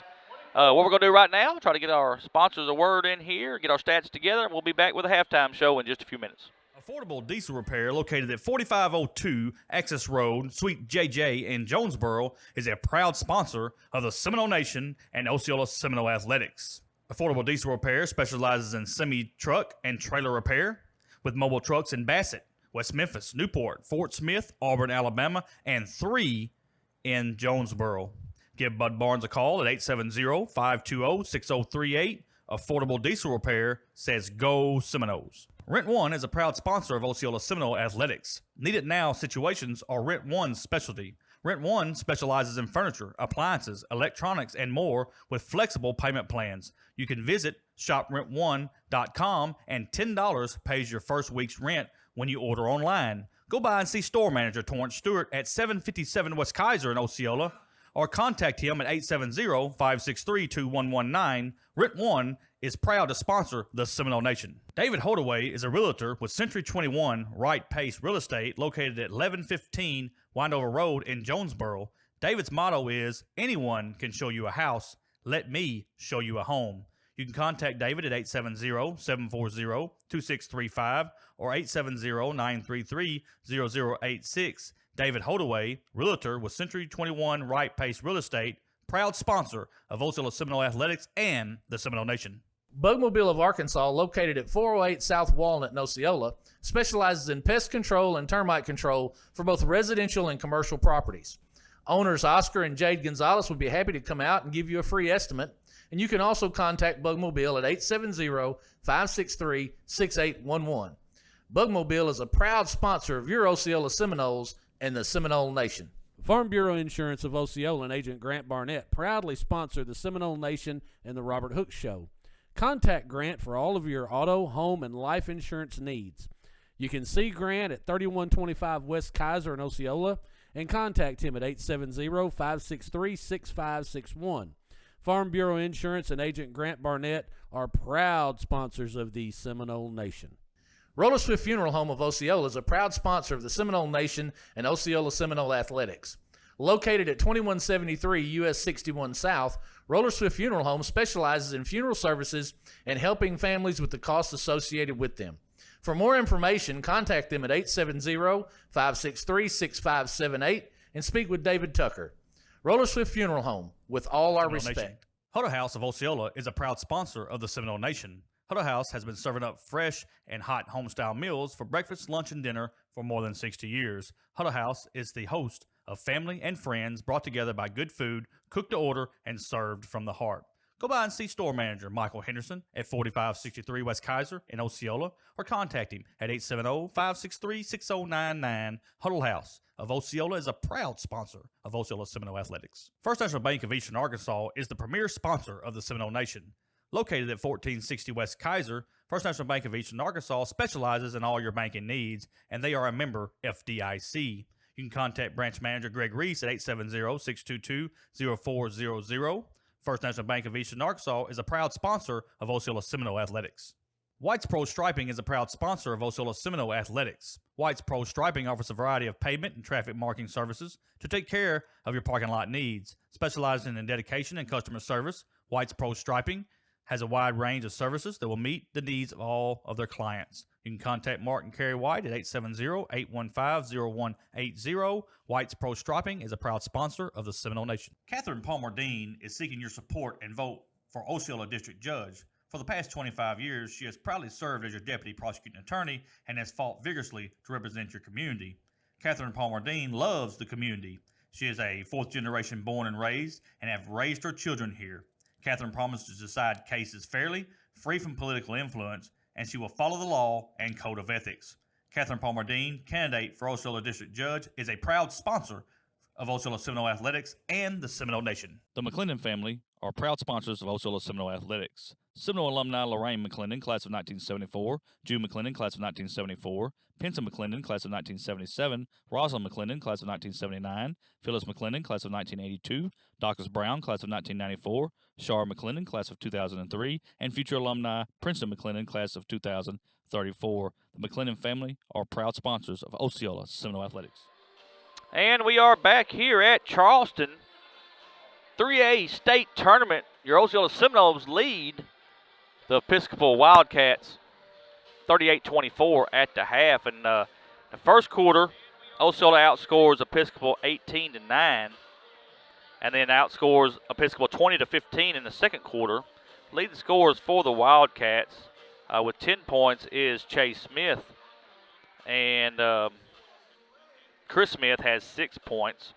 What we're going to do right now, try to get our sponsors a word in here, get our stats together, and we'll be back with a halftime show in just a few minutes. Affordable Diesel Repair, located at 4502 Access Road, Suite JJ in Jonesboro, is a proud sponsor of the Seminole Nation and Osceola Seminole Athletics. Affordable Diesel Repair specializes in semi-truck and trailer repair with mobile trucks in Bassett, West Memphis, Newport, Fort Smith, Auburn, Alabama, and 3 in Jonesboro. Give Bud Barnes a call at 870-520-6038. Affordable Diesel Repair says go Seminoles. Rent One is a proud sponsor of Osceola Seminole Athletics. Need it now situations are Rent One's specialty. Rent One specializes in furniture, appliances, electronics, and more with flexible payment plans. You can visit shoprentone.com and $10 pays your first week's rent when you order online. Go by and see store manager Torrance Stewart at 757 West Kaiser in Osceola, or contact him at 870-563-2119. Rent One is proud to sponsor the Seminole Nation. David Holdaway is a realtor with Century 21 Right Pace Real Estate located at 1115 Windover Road in Jonesboro. David's motto is, anyone can show you a house. Let me show you a home. You can contact David at 870-740-2635 or 870-933-0086. David Holdaway, realtor with Century 21 Right Pace Real Estate, proud sponsor of Osceola Seminole Athletics and the Seminole Nation. Bugmobile of Arkansas, located at 408 South Walnut in Osceola, specializes in pest control and termite control for both residential and commercial properties. Owners Oscar and Jade Gonzalez would be happy to come out and give you a free estimate, and you can also contact Bugmobile at 870-563-6811. Bugmobile is a proud sponsor of your Osceola Seminoles and the Seminole Nation. Farm Bureau Insurance of Osceola and Agent Grant Barnett proudly sponsor the Seminole Nation and the Robert Hooks Show. Contact Grant for all of your auto, home, and life insurance needs. You can see Grant at 3125 West Kaiser in Osceola and contact him at 870-563-6561. Farm Bureau Insurance and Agent Grant Barnett are proud sponsors of the Seminole Nation. Roller Swift Funeral Home of Osceola is a proud sponsor of the Seminole Nation and Osceola Seminole Athletics. Located at 2173 US 61 South, Roller Swift Funeral Home specializes in funeral services and helping families with the costs associated with them. For more information, contact them at 870-563-6578 and speak with David Tucker. Roller Swift Funeral Home, with all our respect. Huddle House of Osceola is a proud sponsor of the Seminole Nation. Huddle House has been serving up fresh and hot home-style meals for breakfast, lunch, and dinner for more than 60 years. Huddle House is the host of family and friends brought together by good food, cooked to order, and served from the heart. Go by and see store manager Michael Henderson at 4563 West Kaiser in Osceola, or contact him at 870-563-6099. Huddle House of Osceola is a proud sponsor of Osceola Seminole Athletics. First National Bank of Eastern Arkansas is the premier sponsor of the Seminole Nation. Located at 1460 West Kaiser, First National Bank of Eastern Arkansas specializes in all your banking needs, and they are a member FDIC. You can contact branch manager Greg Reese at 870-622-0400. First National Bank of Eastern Arkansas is a proud sponsor of Osceola Seminole Athletics. White's Pro Striping is a proud sponsor of Osceola Seminole Athletics. White's Pro Striping offers a variety of pavement and traffic marking services to take care of your parking lot needs. Specializing in dedication and customer service, White's Pro Striping has a wide range of services that will meet the needs of all of their clients. You can contact Mark and Carrie White at 870-815-0180. White's Pro Striping is a proud sponsor of the Seminole Nation. Catherine Palmer Dean is seeking your support and vote for Osceola District Judge. For the past 25 years, she has proudly served as your deputy prosecuting attorney and has fought vigorously to represent your community. Catherine Palmer Dean loves the community. She is a fourth generation born and raised and have raised her children here. Catherine promises to decide cases fairly, free from political influence, and she will follow the law and code of ethics. Catherine Palmer Dean, candidate for Osceola District Judge, is a proud sponsor of Osceola Seminole Athletics and the Seminole Nation. The McClendon family are proud sponsors of Osceola Seminole Athletics. Seminole alumni Lorraine McClendon, class of 1974, Jude McClendon, class of 1974, Penson McClendon, class of 1977, Rosalind McClendon, class of 1979, Phyllis McClendon, class of 1982, Docus Brown, class of 1994, Shar McClendon, class of 2003, and future alumni Princeton McClendon, class of 2034. The McClendon family are proud sponsors of Osceola Seminole Athletics. And we are back here at Charleston. 3A state tournament. Your Osceola Seminoles lead the Episcopal Wildcats 38-24 at the half. And the first quarter, Osceola outscores Episcopal 18-9, and then outscores Episcopal 20-15 in the second quarter. Leading scores for the Wildcats with 10 points is Chase Smith, and Chris Smith has 6 points.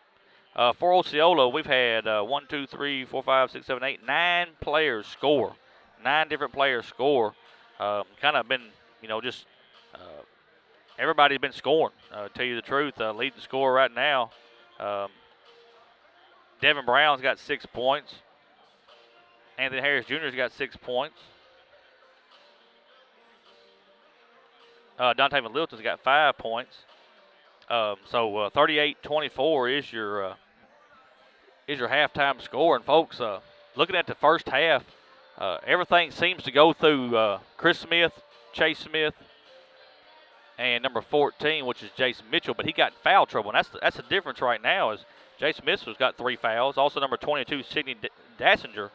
For Osceola, we've had 9 players score. 9 different players score. Kind of been, just everybody's been scoring. Tell you the truth, leading scorer right now. Devin Brown's got 6 points. Anthony Harris Jr.'s got 6 points. Dante Littleton's got 5 points. So 38-24 is your halftime score. And folks, looking at the first half, everything seems to go through Chris Smith, Chase Smith, and number 14, which is Jason Mitchell. But he got in foul trouble, and that's the difference right now. Is Jason Mitchell's got 3 fouls. Also, number 22, Sidney Dassinger,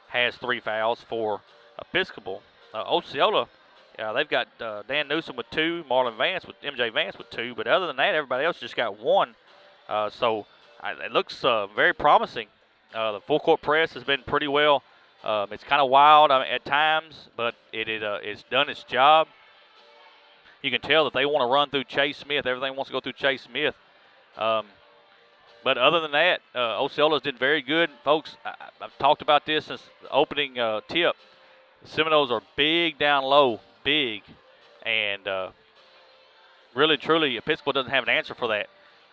has 3 fouls for Episcopal. Osceola, they've got Dan Newsom with 2, Marlon Vance with MJ Vance with 2. But other than that, everybody else just got 1. So it looks very promising. The full court press has been pretty well. It's kind of wild at times, but it's done its job. You can tell that they want to run through Chase Smith. Everything wants to go through Chase Smith. But other than that, Osceola's did very good. Folks, I've talked about this since the opening tip. The Seminoles are big down low, big. And really, truly, Episcopal doesn't have an answer for that.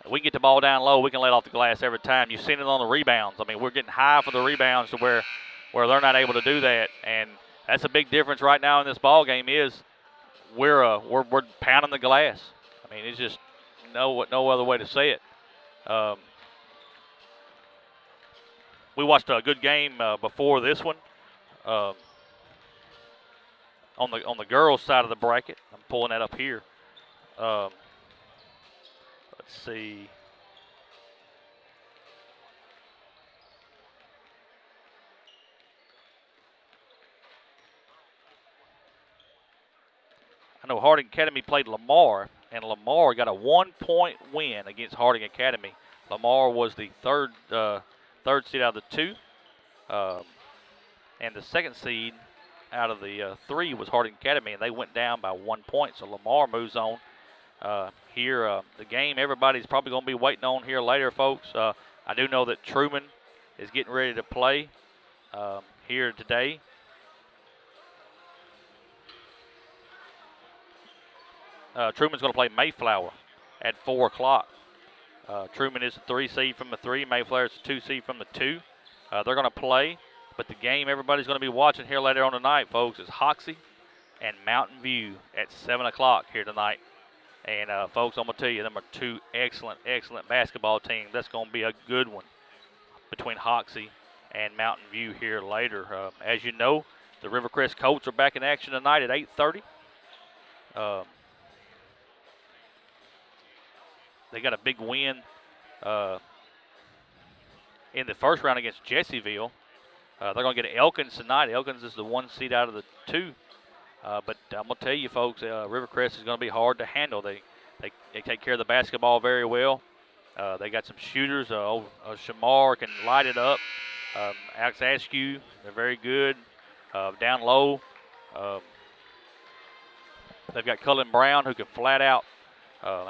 We get the ball down low, we can let off the glass every time. You've seen it on the rebounds. I mean, we're getting high for the rebounds to where they're not able to do that. And that's a big difference right now in this ball game is we're pounding the glass. I mean, it's just no other way to say it. We watched a good game before this one on the girls' side of the bracket. I'm pulling that up here. Let's see. I know Harding Academy played Lamar, and Lamar got a 1-point win against Harding Academy. Lamar was the third seed out of the 2, and the second seed out of the 3 was Harding Academy, and they went down by 1 point. So Lamar moves on. Here, the game everybody's probably going to be waiting on here later, folks. I do know that Truman is getting ready to play here today. Truman's going to play Mayflower at 4 o'clock. Truman is the 3 seed from the 3. Mayflower is the 2 seed from the 2. They're going to play, but the game everybody's going to be watching here later on tonight, folks, is Hoxie and Mountain View at 7 o'clock here tonight. And, folks, I'm going to tell you, them are 2 excellent, excellent basketball teams. That's going to be a good one between Hoxie and Mountain View here later. As you know, the Rivercrest Colts are back in action tonight at 8:30. They got a big win in the first round against Jessieville. They're going to get Elkins tonight. Elkins is the 1 seed out of the 2. But I'm going to tell you, folks, Rivercrest is going to be hard to handle. They take care of the basketball very well. They got some shooters. Shamar can light it up. Alex Askew, they're very good. Down low, they've got Cullen Brown who can flat out.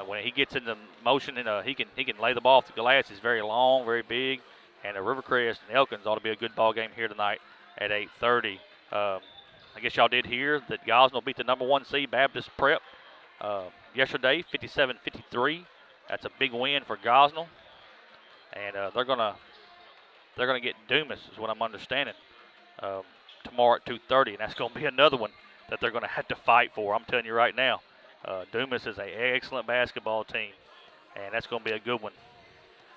When he gets into motion, and he can lay the ball off the glass. He's very long, very big. And Rivercrest and Elkins ought to be a good ball game here tonight at 8:30. I guess y'all did hear that Gosnell beat the number 1 seed Baptist Prep yesterday, 57-53. That's a big win for Gosnell, and they're gonna get Dumas, is what I'm understanding. tomorrow at 2:30, and that's going to be another one that they're going to have to fight for. I'm telling you right now, Dumas is an excellent basketball team, and that's going to be a good one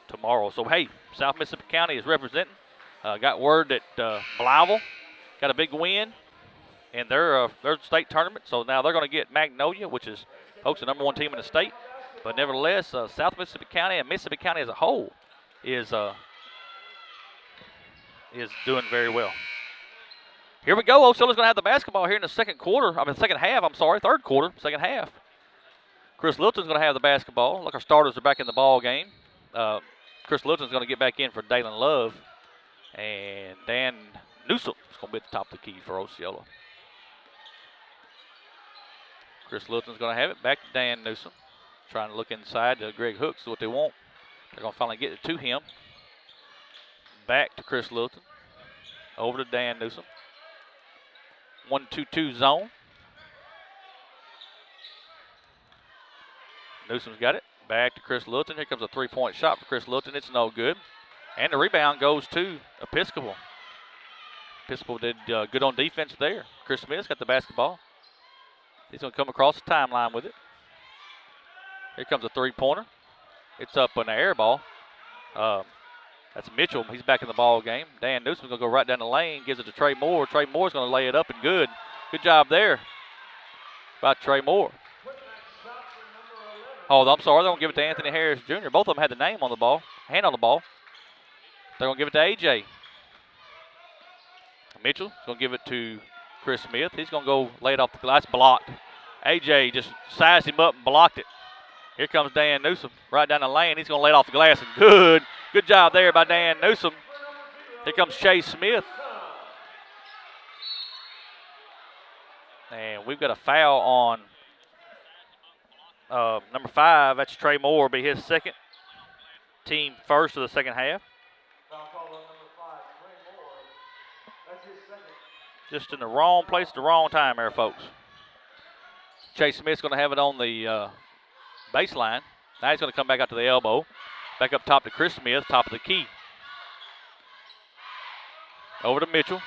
tomorrow. So, hey, South Mississippi County is representing. Got word that Blytheville got a big win in their state tournament, so now they're going to get Magnolia, which is, folks, the number 1 team in the state. But nevertheless, South Mississippi County and Mississippi County as a whole is doing very well. Here we go. Osceola's going to have the basketball here in the third quarter, second half. Chris Lilton's going to have the basketball. Look, our starters are back in the ball game. Chris Lilton's going to get back in for Dalen Love. And Dan Newsom is going to be at the top of the key for Osceola. Chris Lilton's going to have it. Back to Dan Newsom. Trying to look inside to Greg Hooks, what they want. They're going to finally get it to him. Back to Chris Lilton. Over to Dan Newsom. 1-2-2 zone. Newsom's got it. Back to Chris Lilton. Here comes a three-point shot for Chris Lilton. It's no good. And the rebound goes to Episcopal. Episcopal did good on defense there. Chris Smith's got the basketball. He's going to come across the timeline with it. Here comes a three-pointer. It's up on the air ball. That's Mitchell. He's back in the ball game. Dan Newsom's going to go right down the lane. Gives it to Trey Moore. Trey Moore's going to lay it up and good. Good job there by Trey Moore. Oh, I'm sorry. They're going to give it to Anthony Harris Jr. Both of them had the name on the ball, hand on the ball. They're going to give it to A.J. Mitchell's going to give it to Chris Smith. He's going to go lay it off the glass. Blocked. A.J. just sized him up and blocked it. Here comes Dan Newsom right down the lane. He's going to lay it off the glass and good. Good job there by Dan Newsom. Here comes Chase Smith. And we've got a foul on number 5. That's Trey Moore. Be his second. Team first of the second half. Foul call on number 5, Trey Moore. That's his second. Just in the wrong place at the wrong time there, folks. Chase Smith's going to have it on the baseline. Now he's going to come back out to the elbow. Back up top to Chris Smith, top of the key. Over to Mitchell.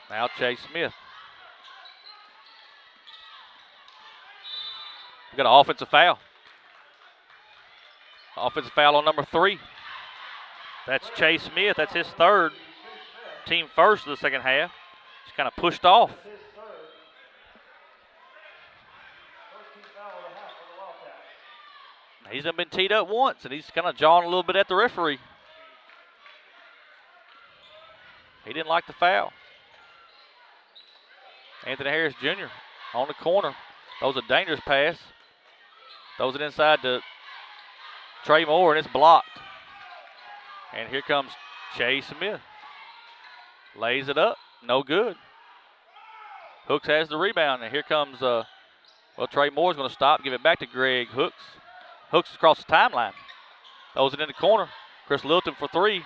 Now Chase Smith. We got an offensive foul. Offensive foul on number 3. That's Chase Smith. That's his third. Team first of the second half. Just kind of pushed off. He's been teed up once, and he's kind of jawing a little bit at the referee. He didn't like the foul. Anthony Harris Jr. on the corner. Throws a dangerous pass. Throws it inside to Trey Moore, and it's blocked. And here comes Chase Smith. Lays it up. No good. Hooks has the rebound, and here comes, Trey Moore's going to stop, give it back to Greg Hooks. Hooks across the timeline. Throws it in the corner. Chris Lilton for 3.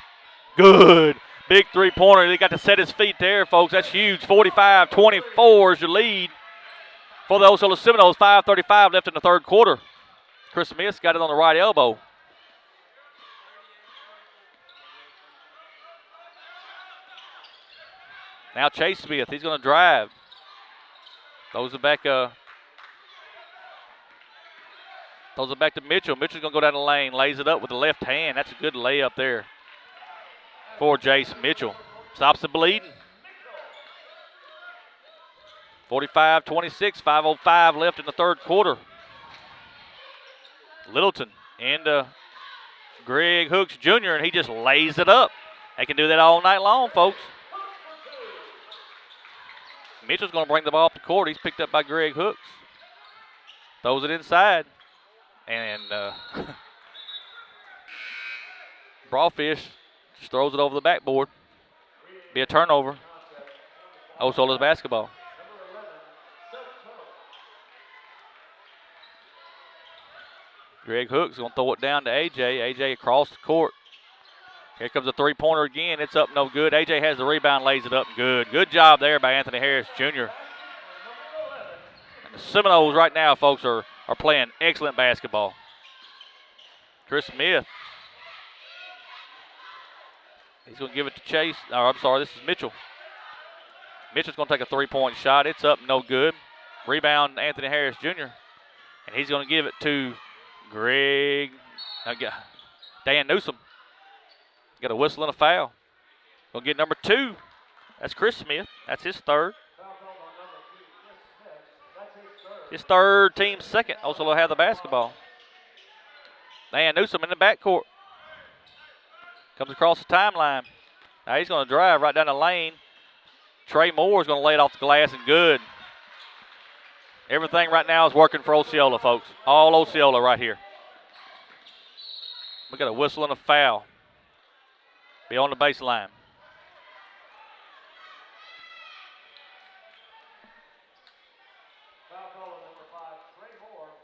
Good. Big three-pointer. He got to set his feet there, folks. That's huge. 45-24 is your lead for the Osceola Seminoles. 5:35 left in the third quarter. Chris Smith's got it on the right elbow. Now Chase Smith. He's going to drive. Throws it back. Throws it back to Mitchell. Mitchell's going to go down the lane. Lays it up with the left hand. That's a good layup there for Jace Mitchell. Stops the bleeding. 45-26. 5:05 left in the third quarter. Littleton into Greg Hooks Jr., and he just lays it up. They can do that all night long, folks. Mitchell's going to bring the ball up the court. He's picked up by Greg Hooks. Throws it inside. And Brawfish just throws it over the backboard. Be a turnover. Osceola's basketball. Greg Hooks going to throw it down to A.J. A.J. across the court. Here comes a three-pointer again. It's up, no good. A.J. has the rebound, lays it up, good. Good job there by Anthony Harris Jr. And the Seminoles right now, folks, are playing excellent basketball. Chris Smith He's going to give it to Chase. Oh, I'm sorry, this is Mitchell. Mitchell's going to take a three-point shot. It's up, no good. Rebound, Anthony Harris Jr. And he's going to give it to Dan Newsom. Got a whistle and a foul. Going to get number 2. That's Chris Smith. That's his third. His third, team second. Osceola have the basketball. Dan Newsom in the backcourt. Comes across the timeline. Now he's going to drive right down the lane. Trey Moore is going to lay it off the glass and good. Everything right now is working for Osceola, folks. All Osceola right here. We got a whistle and a foul. Be on the baseline.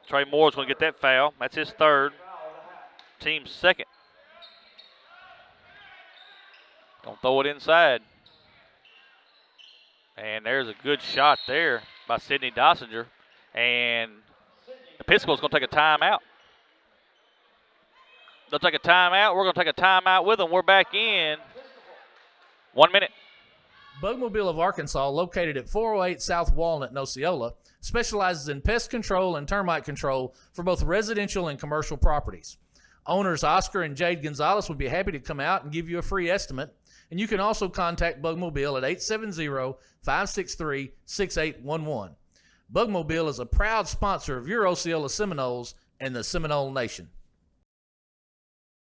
Trey Moore's going to get that foul. That's his third. Team second. Don't throw it inside. And there's a good shot there by Sidney Dossinger. And Episcopal's going to take a timeout. They'll take a timeout. We're going to take a timeout with them. We're back in 1 minute. Bugmobile of Arkansas, located at 408 South Walnut in Osceola, specializes in pest control and termite control for both residential and commercial properties. Owners Oscar and Jade Gonzalez would be happy to come out and give you a free estimate, and you can also contact Bugmobile at 870-563-6811. Bugmobile is a proud sponsor of your Osceola Seminoles and the Seminole Nation.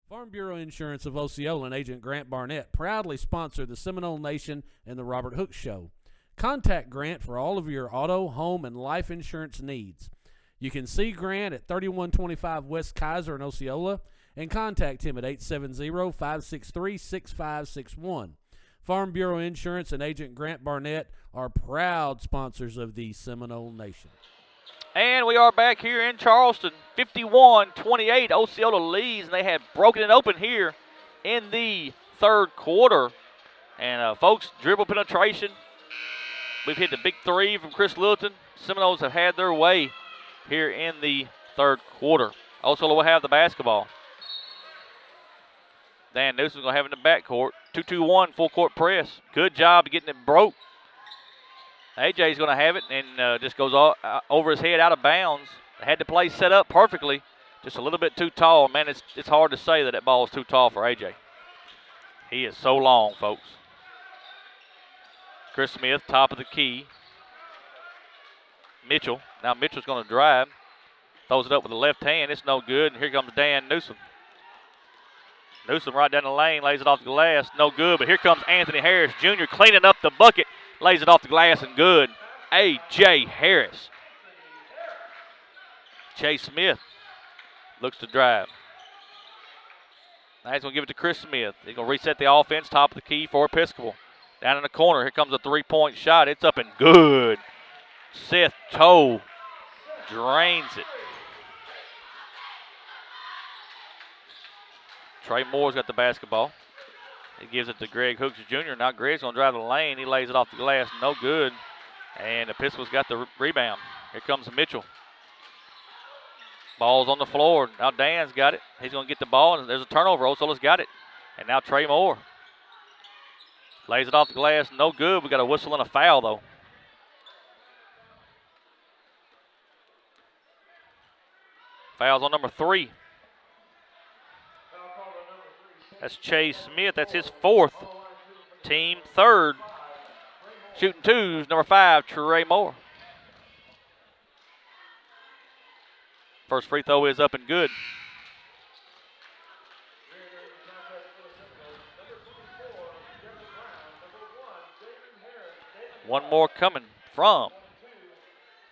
Farm Bureau Insurance of Osceola and agent Grant Barnett proudly sponsor the Seminole Nation and the Robert Hooks Show. Contact Grant for all of your auto, home, and life insurance needs. You can see Grant at 3125 West Kaiser in Osceola and contact him at 870-563-6561. Farm Bureau Insurance and agent Grant Barnett are proud sponsors of the Seminole Nation. And we are back here in Charleston, 51-28. Osceola leads, and they have broken it open here in the third quarter. And, folks, dribble penetration. We've hit the big three from Chris Littleton. Seminoles have had their way here in the third quarter. Osceola will have the basketball. Dan Newsom's going to have it in the backcourt. 2-2-1 full court press. Good job getting it broke. AJ's going to have it and just goes over his head out of bounds. They had the play set up perfectly. Just a little bit too tall. Man, it's hard to say that ball is too tall for AJ. He is so long, folks. Chris Smith, top of the key. Mitchell. Now Mitchell's going to drive. Throws it up with the left hand. It's no good. And here comes Dan Newsom. Newsom right down the lane, lays it off the glass. No good, but here comes Anthony Harris Jr. cleaning up the bucket. Lays it off the glass and good. A.J. Harris. Chase Smith looks to drive. Now he's going to give it to Chris Smith. He's going to reset the offense, top of the key for Episcopal. Down in the corner, here comes a three-point shot. It's up and good. Seth Toe drains it. Trey Moore's got the basketball. He gives it to Greg Hooks Jr. Now Greg's going to drive the lane. He lays it off the glass. No good. And Episcopal's got the rebound. Here comes Mitchell. Ball's on the floor. Now Dan's got it. He's going to get the ball, and there's a turnover. Osceola's got it. And now Trey Moore. Lays it off the glass. No good. We got a whistle and a foul, though. Foul's on number 3. That's Chase Smith. That's his fourth. Team third. Shooting twos, number 5, Trey Moore. First free throw is up and good. One more coming from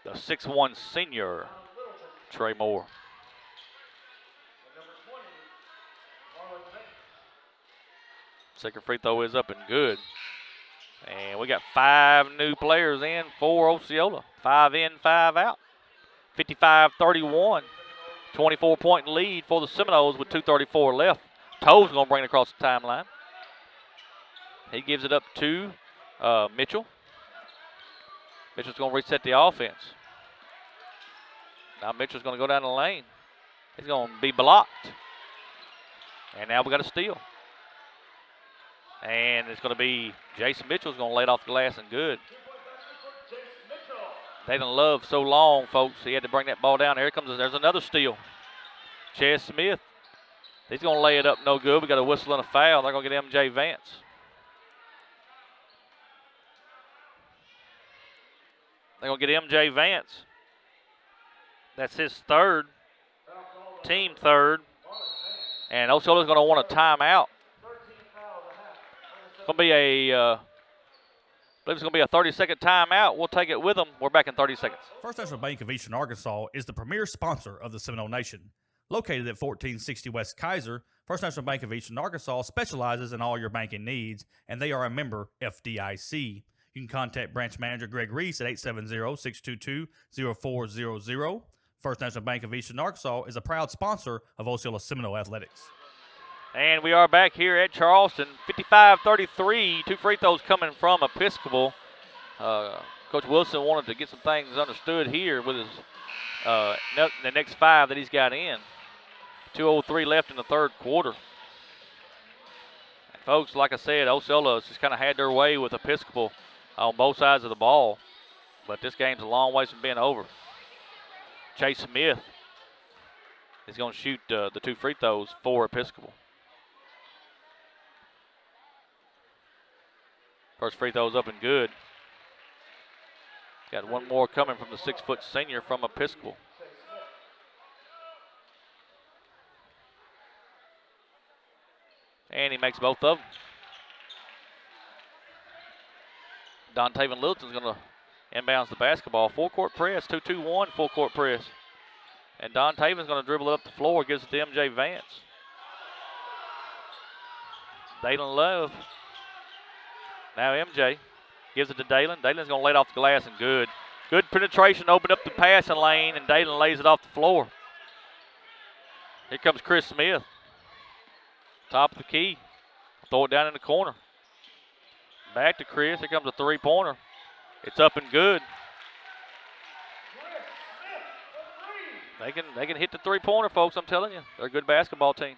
the 6'1" senior, Trey Moore. Second free throw is up and good. And we got 5 new players in for Osceola. 5 in, 5 out. 55-31. 24-point lead for the Seminoles with 2:34 left. Toe's going to bring it across the timeline. He gives it up to Mitchell. Mitchell's going to reset the offense. Now Mitchell's going to go down the lane. He's going to be blocked. And now we got a steal. And it's going to be Jason Mitchell's going to lay it off the glass and good. They done love so long, folks. He had to bring that ball down. Here comes. There's another steal. Chaz Smith. He's going to lay it up no good. We got a whistle and a foul. They're going to get MJ Vance. They're going to get MJ Vance. That's his third. Team third. And Osceola's going to want a timeout. It's going to be I believe it's going to be a 30-second timeout. We'll take it with them. We're back in 30 seconds. First National Bank of Eastern Arkansas is the premier sponsor of the Seminole Nation. Located at 1460 West Kaiser, First National Bank of Eastern Arkansas specializes in all your banking needs, and they are a member FDIC. You can contact branch manager Greg Reese at 870-622-0400. First National Bank of Eastern Arkansas is a proud sponsor of Osceola Seminole Athletics. And we are back here at Charleston, 55-33. 2 free throws coming from Episcopal. Coach Wilson wanted to get some things understood here with his the next 5 that he's got in. 2:03 left in the third quarter. And folks, like I said, Osceola just kind of had their way with Episcopal on both sides of the ball. But this game's a long ways from being over. Chase Smith is going to shoot the 2 free throws for Episcopal. First free throw's up and good. Got one more coming from the 6-foot senior from Episcopal. And he makes both of them. Dontavian Littleton's going to inbounds the basketball. Full court press, 2-2-1 full court press. And Dontavian's going to dribble it up the floor, gives it to MJ Vance. Dalen Love. Now MJ gives it to Dalen. Dalen's going to lay it off the glass and good. Good penetration, open up the passing lane, and Dalen lays it off the floor. Here comes Chris Smith. Top of the key. Throw it down in the corner. Back to Chris. Here comes a 3-pointer. It's up and good. They can hit the 3-pointer, folks, I'm telling you. They're a good basketball team.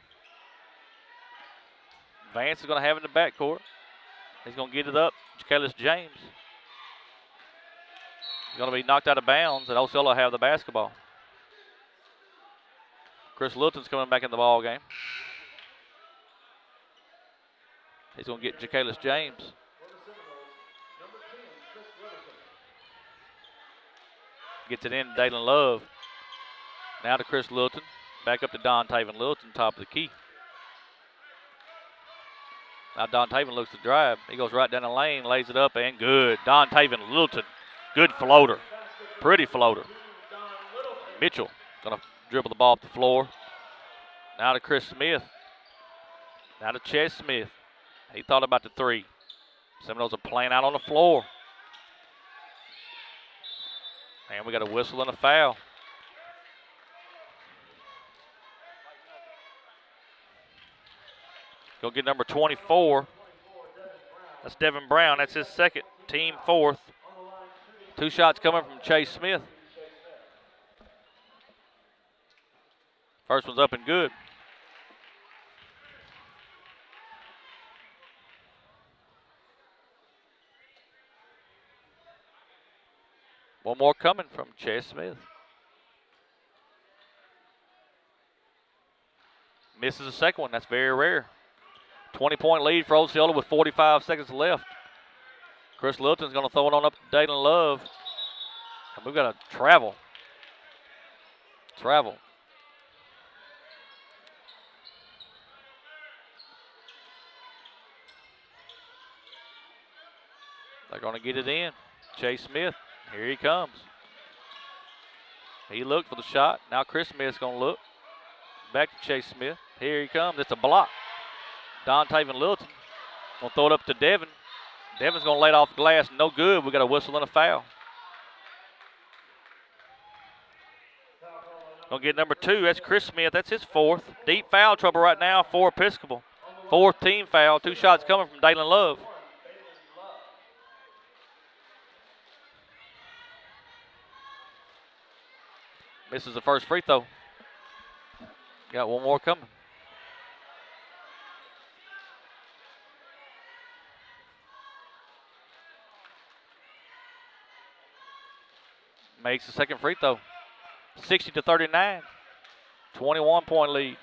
Vance is going to have it in the backcourt. He's going to get it up. Jakalis James. He's going to be knocked out of bounds, and Osceola have the basketball. Chris Littleton's coming back in the ball game. He's going to get Jakalis James. Gets it in to Dalen Love. Now to Chris Littleton. Back up to Dontavian Littleton, top of the key. Now Dontavian looks to drive. He goes right down the lane, lays it up, and good. Dontavian Littleton, good floater. Pretty floater. Mitchell going to dribble the ball up the floor. Now to Chris Smith. Now to Chaz Smith. He thought about the 3. Seminoles are playing out on the floor. And we got a whistle and a foul. Go get number 24. That's Devin Brown. That's his second. Team 4th. 2 shots coming from Chase Smith. First one's up and good. One more coming from Chase Smith. Misses the second one. That's very rare. 20-point lead for Osceola with 45 seconds left. Chris Littleton's going to throw it on up to Dalen Love. And we've got to travel. They're going to get it in. Chase Smith. Here he comes. He looked for the shot. Now Chris Smith's going to look. Back to Chase Smith. Here he comes. It's a block. Dontavian Littleton going to throw it up to Devin. Devin's going to lay it off the glass. No good. We got a whistle and a foul. Going to get number 2. That's Chris Smith. That's his 4th. Deep foul trouble right now for Episcopal. 4th team foul. 2 shots coming from Dalen Love. Misses the first free throw. Got one more coming. makes the second free throw. 60-39. 21-point lead.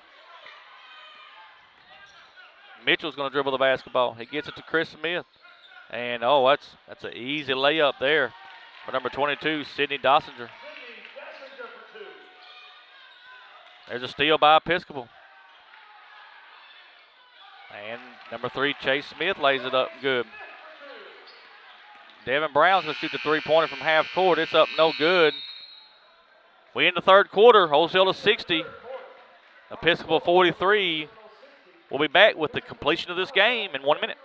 Mitchell's going to dribble the basketball. He gets it to Chris Smith. And, that's an easy layup there for number 22, Sidney Dossinger. There's a steal by Episcopal. And number 3, Chase Smith lays it up good. Devin Brown's going to shoot the three-pointer from half court. It's up no good. We in the third quarter. Osceola 60. Episcopal 43. We'll be back with the completion of this game in 1 minute.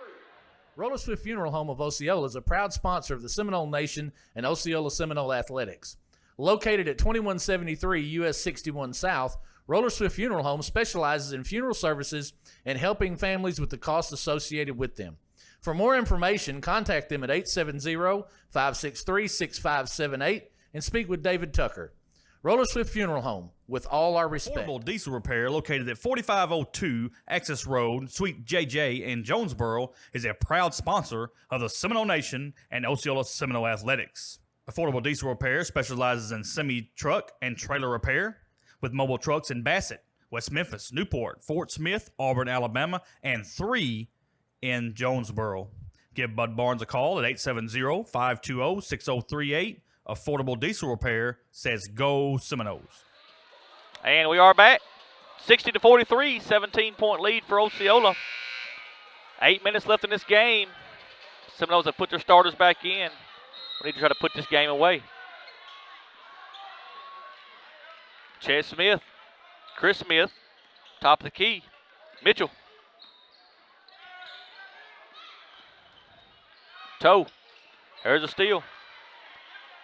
Roller Swift Funeral Home of Osceola is a proud sponsor of the Seminole Nation and Osceola Seminole Athletics. Located at 2173 US 61 South, Roller Swift Funeral Home specializes in funeral services and helping families with the costs associated with them. For more information, contact them at 870-563-6578 and speak with David Tucker. Roller Swift Funeral Home, with all our respect. Affordable Diesel Repair, located at 4502 Access Road, Suite JJ in Jonesboro, is a proud sponsor of the Seminole Nation and Osceola Seminole Athletics. Affordable Diesel Repair specializes in semi-truck and trailer repair, with mobile trucks in Bassett, West Memphis, Newport, Fort Smith, Auburn, Alabama, and 3 in Jonesboro. Give Bud Barnes a call at 870-520-6038. Affordable Diesel Repair says go Seminoles. And we are back. 60-43, 17-point lead for Osceola. 8 minutes left in this game. Seminoles have put their starters back in. We need to try to put this game away. Chad Smith, Chris Smith, top of the key. Mitchell. Toe. There's a steal.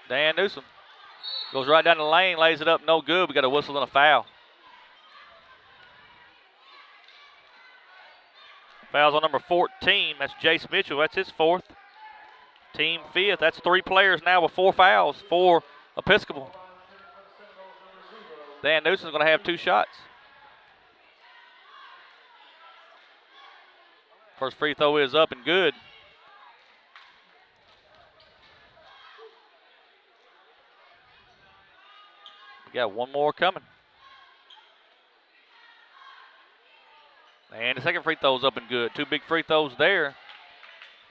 Dan Newsom goes right down the lane, lays it up, no good. We got a whistle and a foul. Foul's on number 14. That's Jace Mitchell. That's his fourth. Team fifth. That's 3 players now with 4 fouls for Episcopal. Dan Newsom's going to have 2 shots. First free throw is up and good. Got one more coming. And the second free throw's up and good. 2 big free throws there.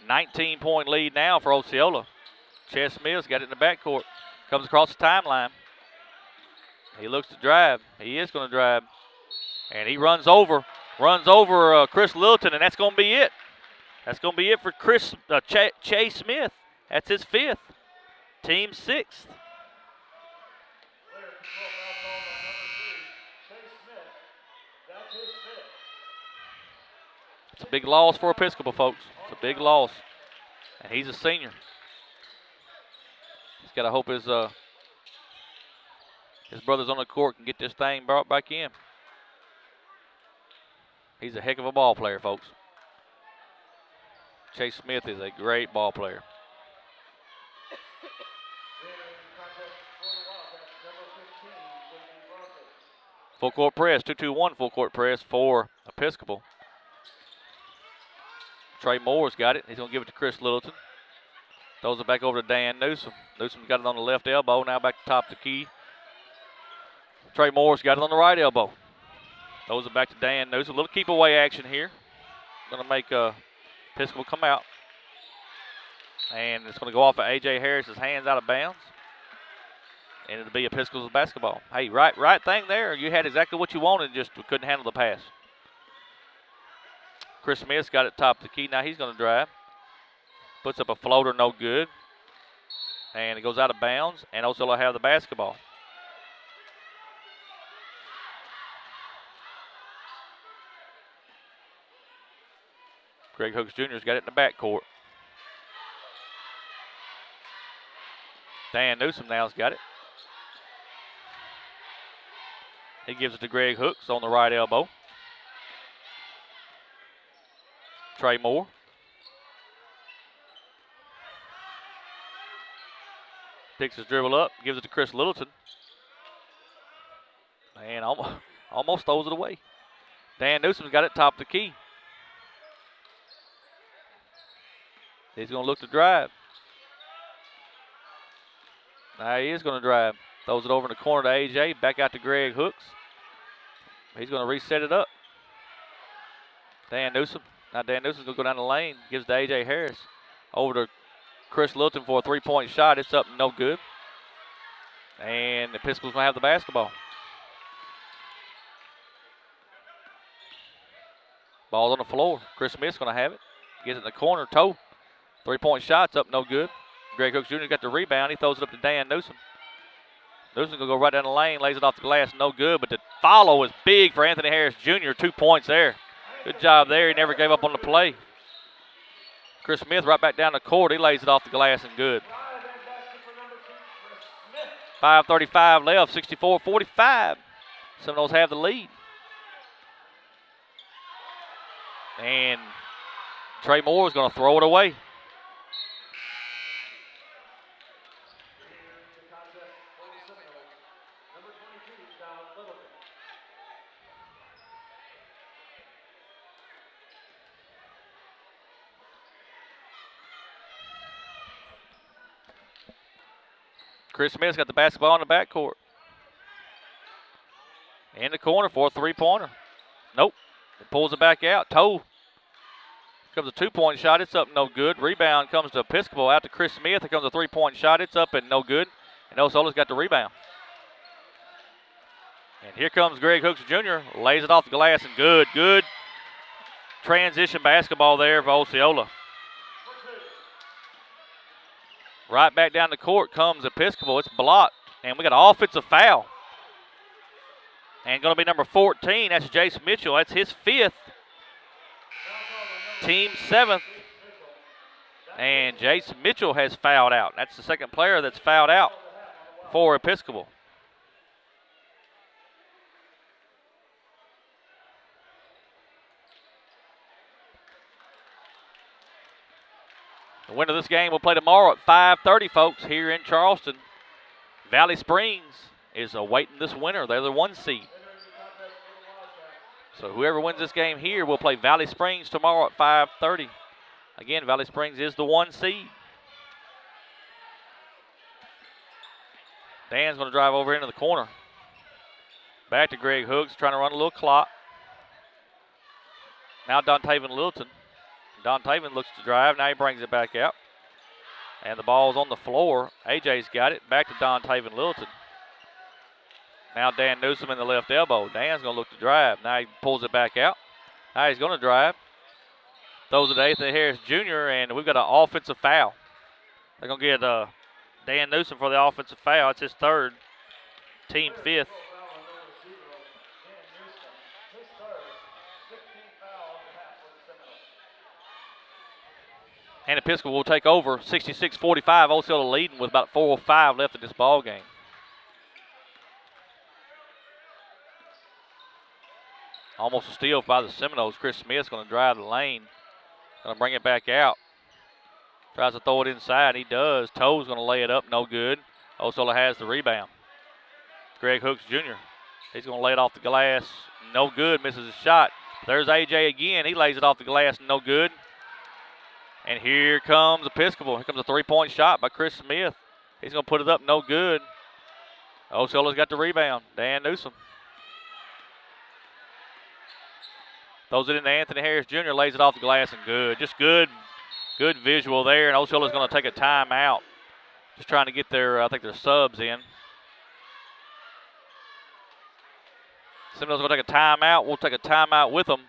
19-point lead now for Osceola. Chad Smith's got it in the backcourt. Comes across the timeline. He looks to drive. He is going to drive. And he runs over Chris Littleton, and that's going to be it. That's going to be it for Chase Smith. That's his 5th. Team 6th. It's a big loss for Episcopal, folks. It's a big loss. And he's a senior. He's got to hope his brothers on the court can get this thing brought back in. He's a heck of a ball player, folks. Chase Smith is a great ball player. Full court press, 2-2-1 full court press for Episcopal. Trey Moore's got it. He's going to give it to Chris Littleton. Throws it back over to Dan Newsom. Newsom's got it on the left elbow. Now back to top of the key. Trey Moore's got it on the right elbow. Throws it back to Dan Newsom. A little keep away action here. Going to make Episcopal come out. And it's going to go off of A.J. Harris's hands out of bounds. And it'll be Episcopal's basketball. Hey, right thing there. You had exactly what you wanted, just couldn't handle the pass. Chris Smith's got it top of the key. Now he's going to drive. Puts up a floater, no good. And it goes out of bounds, and Osceola have the basketball. Greg Hooks Jr.'s got it in the backcourt. Dan Newsom now's got it. He gives it to Greg Hooks on the right elbow. Trey Moore. Picks his dribble up, gives it to Chris Littleton. And almost throws it away. Dan Newsom's got it top of the key. He's going to look to drive. Now he is going to drive. Throws it over in the corner to A.J. Back out to Greg Hooks. He's going to reset it up. Dan Newsom. Now Dan Newsom's going to go down the lane. Gives to A.J. Harris. Over to Chris Lilton for a three-point shot. It's up, no good. And the Episcopal's going to have the basketball. Ball's on the floor. Chris Smith's going to have it. Gets it in the corner. Toe. Three-point shot's up, no good. Greg Hooks Jr. got the rebound. He throws it up to Dan Newsom. Newsom's going to go right down the lane. Lays it off the glass. No good. But the follow was big for Anthony Harris Jr. 2 points there. Good job there. He never gave up on the play. Chris Smith right back down the court. He lays it off the glass and good. 5:35 left. 64-45. Seminoles have the lead. And Trey Moore is going to throw it away. Chris Smith's got the basketball in the backcourt. In the corner for a three-pointer. Nope. He pulls it back out. Toe. Comes a two-point shot. It's up, no good. Rebound comes to Episcopal. Out to Chris Smith. Here comes a three-point shot. It's up and no good. And Osceola's got the rebound. And here comes Greg Hooks Jr. Lays it off the glass and good. Good transition basketball there for Osceola. Right back down the court comes Episcopal. It's blocked. And we got an offensive foul. And going to be number 14. That's Jace Mitchell. That's his 5th. Team 7th. And Jace Mitchell has fouled out. That's the second player that's fouled out for Episcopal. The winner of this game will play tomorrow at 5:30, folks, here in Charleston. Valley Springs is awaiting this winner. They're the 1 seed. So whoever wins this game here will play Valley Springs tomorrow at 5:30. Again, Valley Springs is the 1 seed. Dan's going to drive over into the corner. Back to Greg Hooks, trying to run a little clock. Now Dontavian Littleton. Dontavian looks to drive. Now he brings it back out. And the ball's on the floor. AJ's got it. Back to Dontavian Littleton. Now Dan Newsom in the left elbow. Dan's going to look to drive. Now he pulls it back out. Now he's going to drive. Throws it to Anthony Harris Jr. And we've got an offensive foul. They're going to get Dan Newsom for the offensive foul. It's his 3rd. Team 5th. And Episcopal will take over 66-45. Osceola leading with about 4:05 left in this ball game. Almost a steal by the Seminoles. Chris Smith's going to drive the lane. Going to bring it back out. Tries to throw it inside. He does. Toe's going to lay it up. No good. Osceola has the rebound. Greg Hooks Jr. He's going to lay it off the glass. No good. Misses his shot. There's A.J. again. He lays it off the glass. No good. And here comes Episcopal. Here comes a three-point shot by Chris Smith. He's going to put it up. No good. Osceola's got the rebound. Dan Newsom. Throws it into Anthony Harris Jr. Lays it off the glass and good. Just good visual there. And Osceola's going to take a timeout. Just trying to get their, I think, their subs in. Seminoles going to take a timeout. We'll take a timeout with them.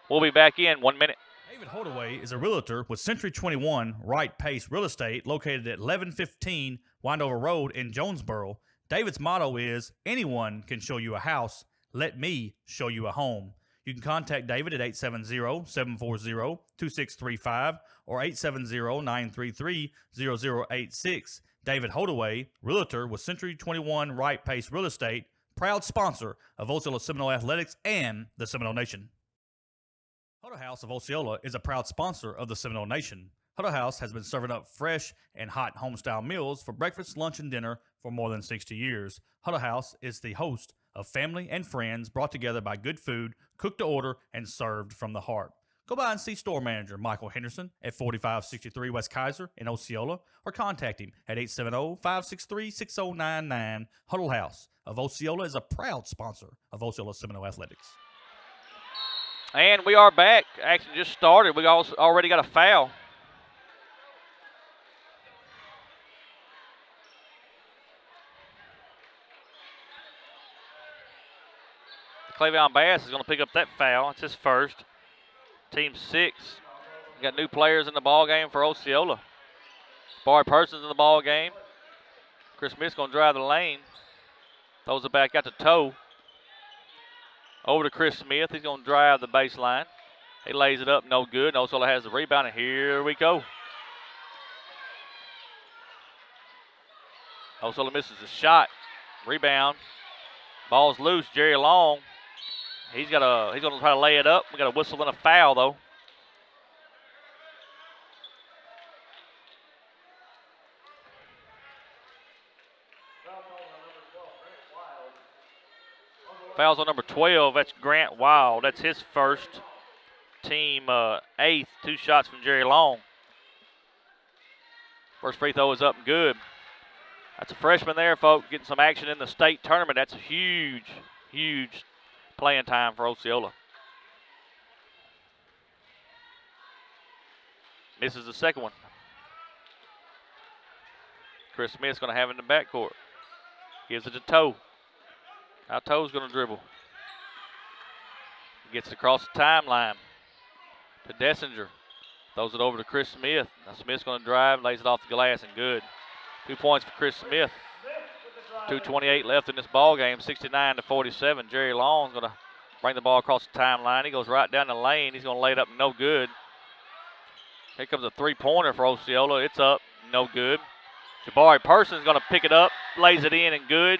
We'll be back in 1 minute. David Holdaway is a realtor with Century 21 Right Pace Real Estate located at 1115 Windover Road in Jonesboro. David's motto is, anyone can show you a house. Let me show you a home. You can contact David at 870-740-2635 or 870-933-0086. David Holdaway, realtor with Century 21 Right Pace Real Estate, proud sponsor of Osceola Seminole Athletics and the Seminole Nation. Huddle House of Osceola is a proud sponsor of the Seminole Nation. Huddle House has been serving up fresh and hot home-style meals for breakfast, lunch, and dinner for more than 60 years. Huddle House is the host of family and friends brought together by good food, cooked to order, and served from the heart. Go by and see store manager Michael Henderson at 4563 West Kaiser in Osceola, or contact him at 870-563-6099. Huddle House of Osceola is a proud sponsor of Osceola Seminole Athletics. And we are back. Action just started. We also already got a foul. Clavion Bass is going to pick up that foul. It's his first. Team 6. We got new players in the ball game for Osceola. Barry Persons in the ball game. Chris Smith's going to drive the lane. Throws it back out to Toe. Over to Chris Smith. He's going to drive the baseline. He lays it up, no good. And Osceola has the rebound, and here we go. Osceola misses the shot. Rebound. Ball's loose. Jerry Long. He's going to try to lay it up. We got a whistle and a foul, though. Foul's on number 12. That's Grant Wild. That's his first. Team 8th. 2 shots from Jerry Long. First free throw is up and good. That's a freshman there, folks, getting some action in the state tournament. That's a huge, huge playing time for Osceola. Misses the second one. Chris Smith's going to have it in the backcourt. Gives it to Toe. Now Toe's going to dribble. Gets it across the timeline to Dessinger. Throws it over to Chris Smith. Now Smith's going to drive, lays it off the glass, and good. 2 points for Chris Smith. 2:28 left in this ball game, 69-47. Jerry Long's going to bring the ball across the timeline. He goes right down the lane. He's going to lay it up, no good. Here comes a three-pointer for Osceola. It's up, no good. Jabari Person's going to pick it up, lays it in, and good.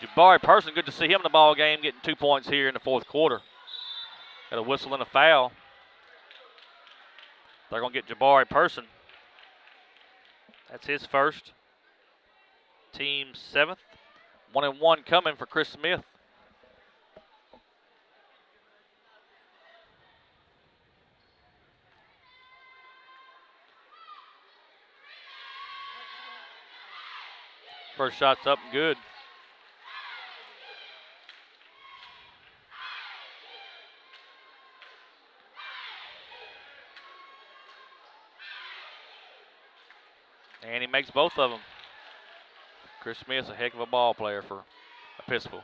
Jabari Person, good to see him in the ball game, getting 2 points here in the fourth quarter. Got a whistle and a foul. They're going to get Jabari Person. That's his first. Team 7th. 1-1 coming for Chris Smith. First shot's up and good. And he makes both of them. Chris Smith's a heck of a ball player for Episcopal.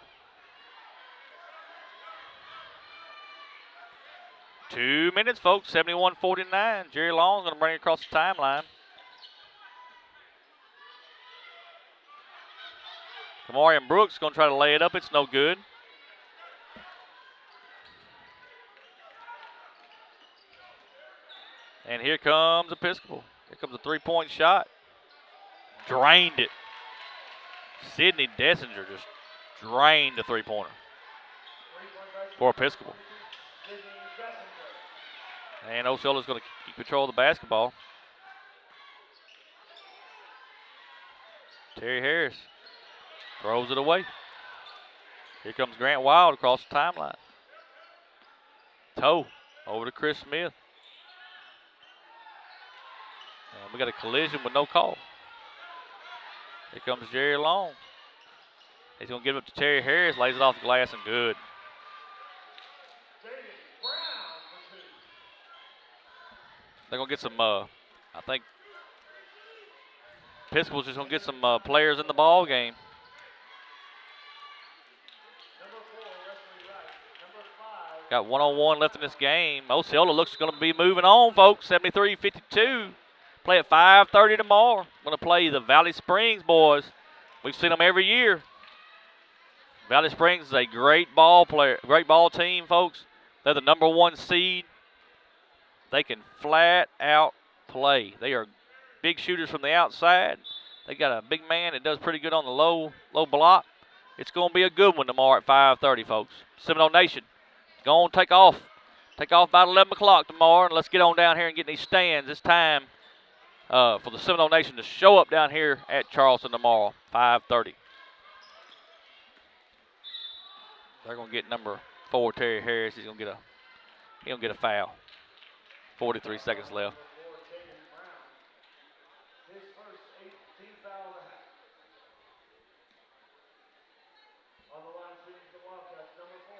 2 minutes, folks, 71-49. Jerry Long's going to bring it across the timeline. Kamarian Brooks going to try to lay it up. It's no good. And here comes Episcopal. Here comes a three-point shot. Drained it. Sidney Dessinger just drained the three-pointer for Episcopal. And Osceola's going to keep control of the basketball. Terry Harris throws it away. Here comes Grant Wild across the timeline. Toe over to Chris Smith. And we got a collision with no call. Here comes Jerry Long. He's going to give it up to Terry Harris, lays it off the glass, and good. They're going to get some, I think, Episcopal's just going to get some players in the ball game. Got 1-on-1 left in this game. Osceola looks going to be moving on, folks. 73-52. Play at 5:30 tomorrow. Going to play the Valley Springs boys. We've seen them every year. Valley Springs is a great ball team, folks. They're the #1 seed. They can flat out play. They are big shooters from the outside. They got a big man that does pretty good on the low block. It's going to be a good one tomorrow at 5:30, folks. Seminole Nation, go on, take off. Take off about 11 o'clock tomorrow, and let's get on down here and get in these stands. It's time for the Seminole Nation to show up down here at Charleston tomorrow, 5:30. They're going to get number 4, Terry Harris. He's going to get a foul. 43 seconds left. His first 18th foul of the half. On the line, shooting the Wildcats, number 4,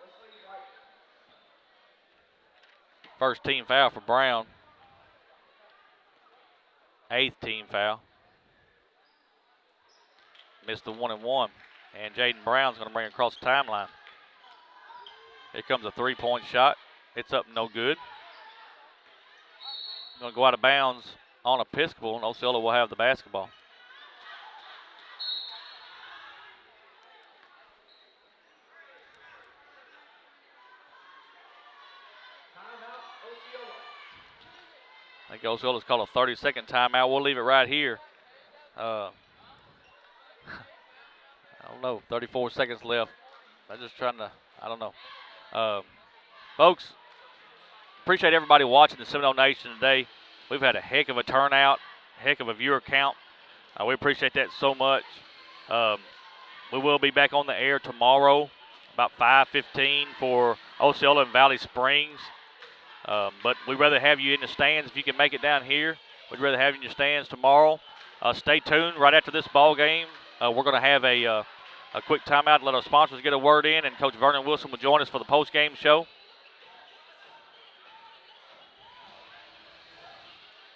Wesley White. First team foul for Brown. 8th team foul. Missed the 1-and-1. And Jaden Brown's going to bring it across the timeline. Here comes a three-point shot. It's up no good. Going to go out of bounds on Episcopal, and Osceola will have the basketball. Timeout, Osceola. I think Osceola's called a 30-second timeout. We'll leave it right here. I don't know, 34 seconds left. I'm just trying to, I don't know. Folks, appreciate everybody watching the Seminole Nation today. We've had a heck of a turnout, heck of a viewer count. We appreciate that so much. We will be back on the air tomorrow, about 5:15 for Osceola and Valley Springs. But we'd rather have you in the stands if you can make it down here. We'd rather have you in your stands tomorrow. Stay tuned. Right after this ball game, we're going to have a quick timeout to let our sponsors get a word in, and Coach Vernon Wilson will join us for the post-game show.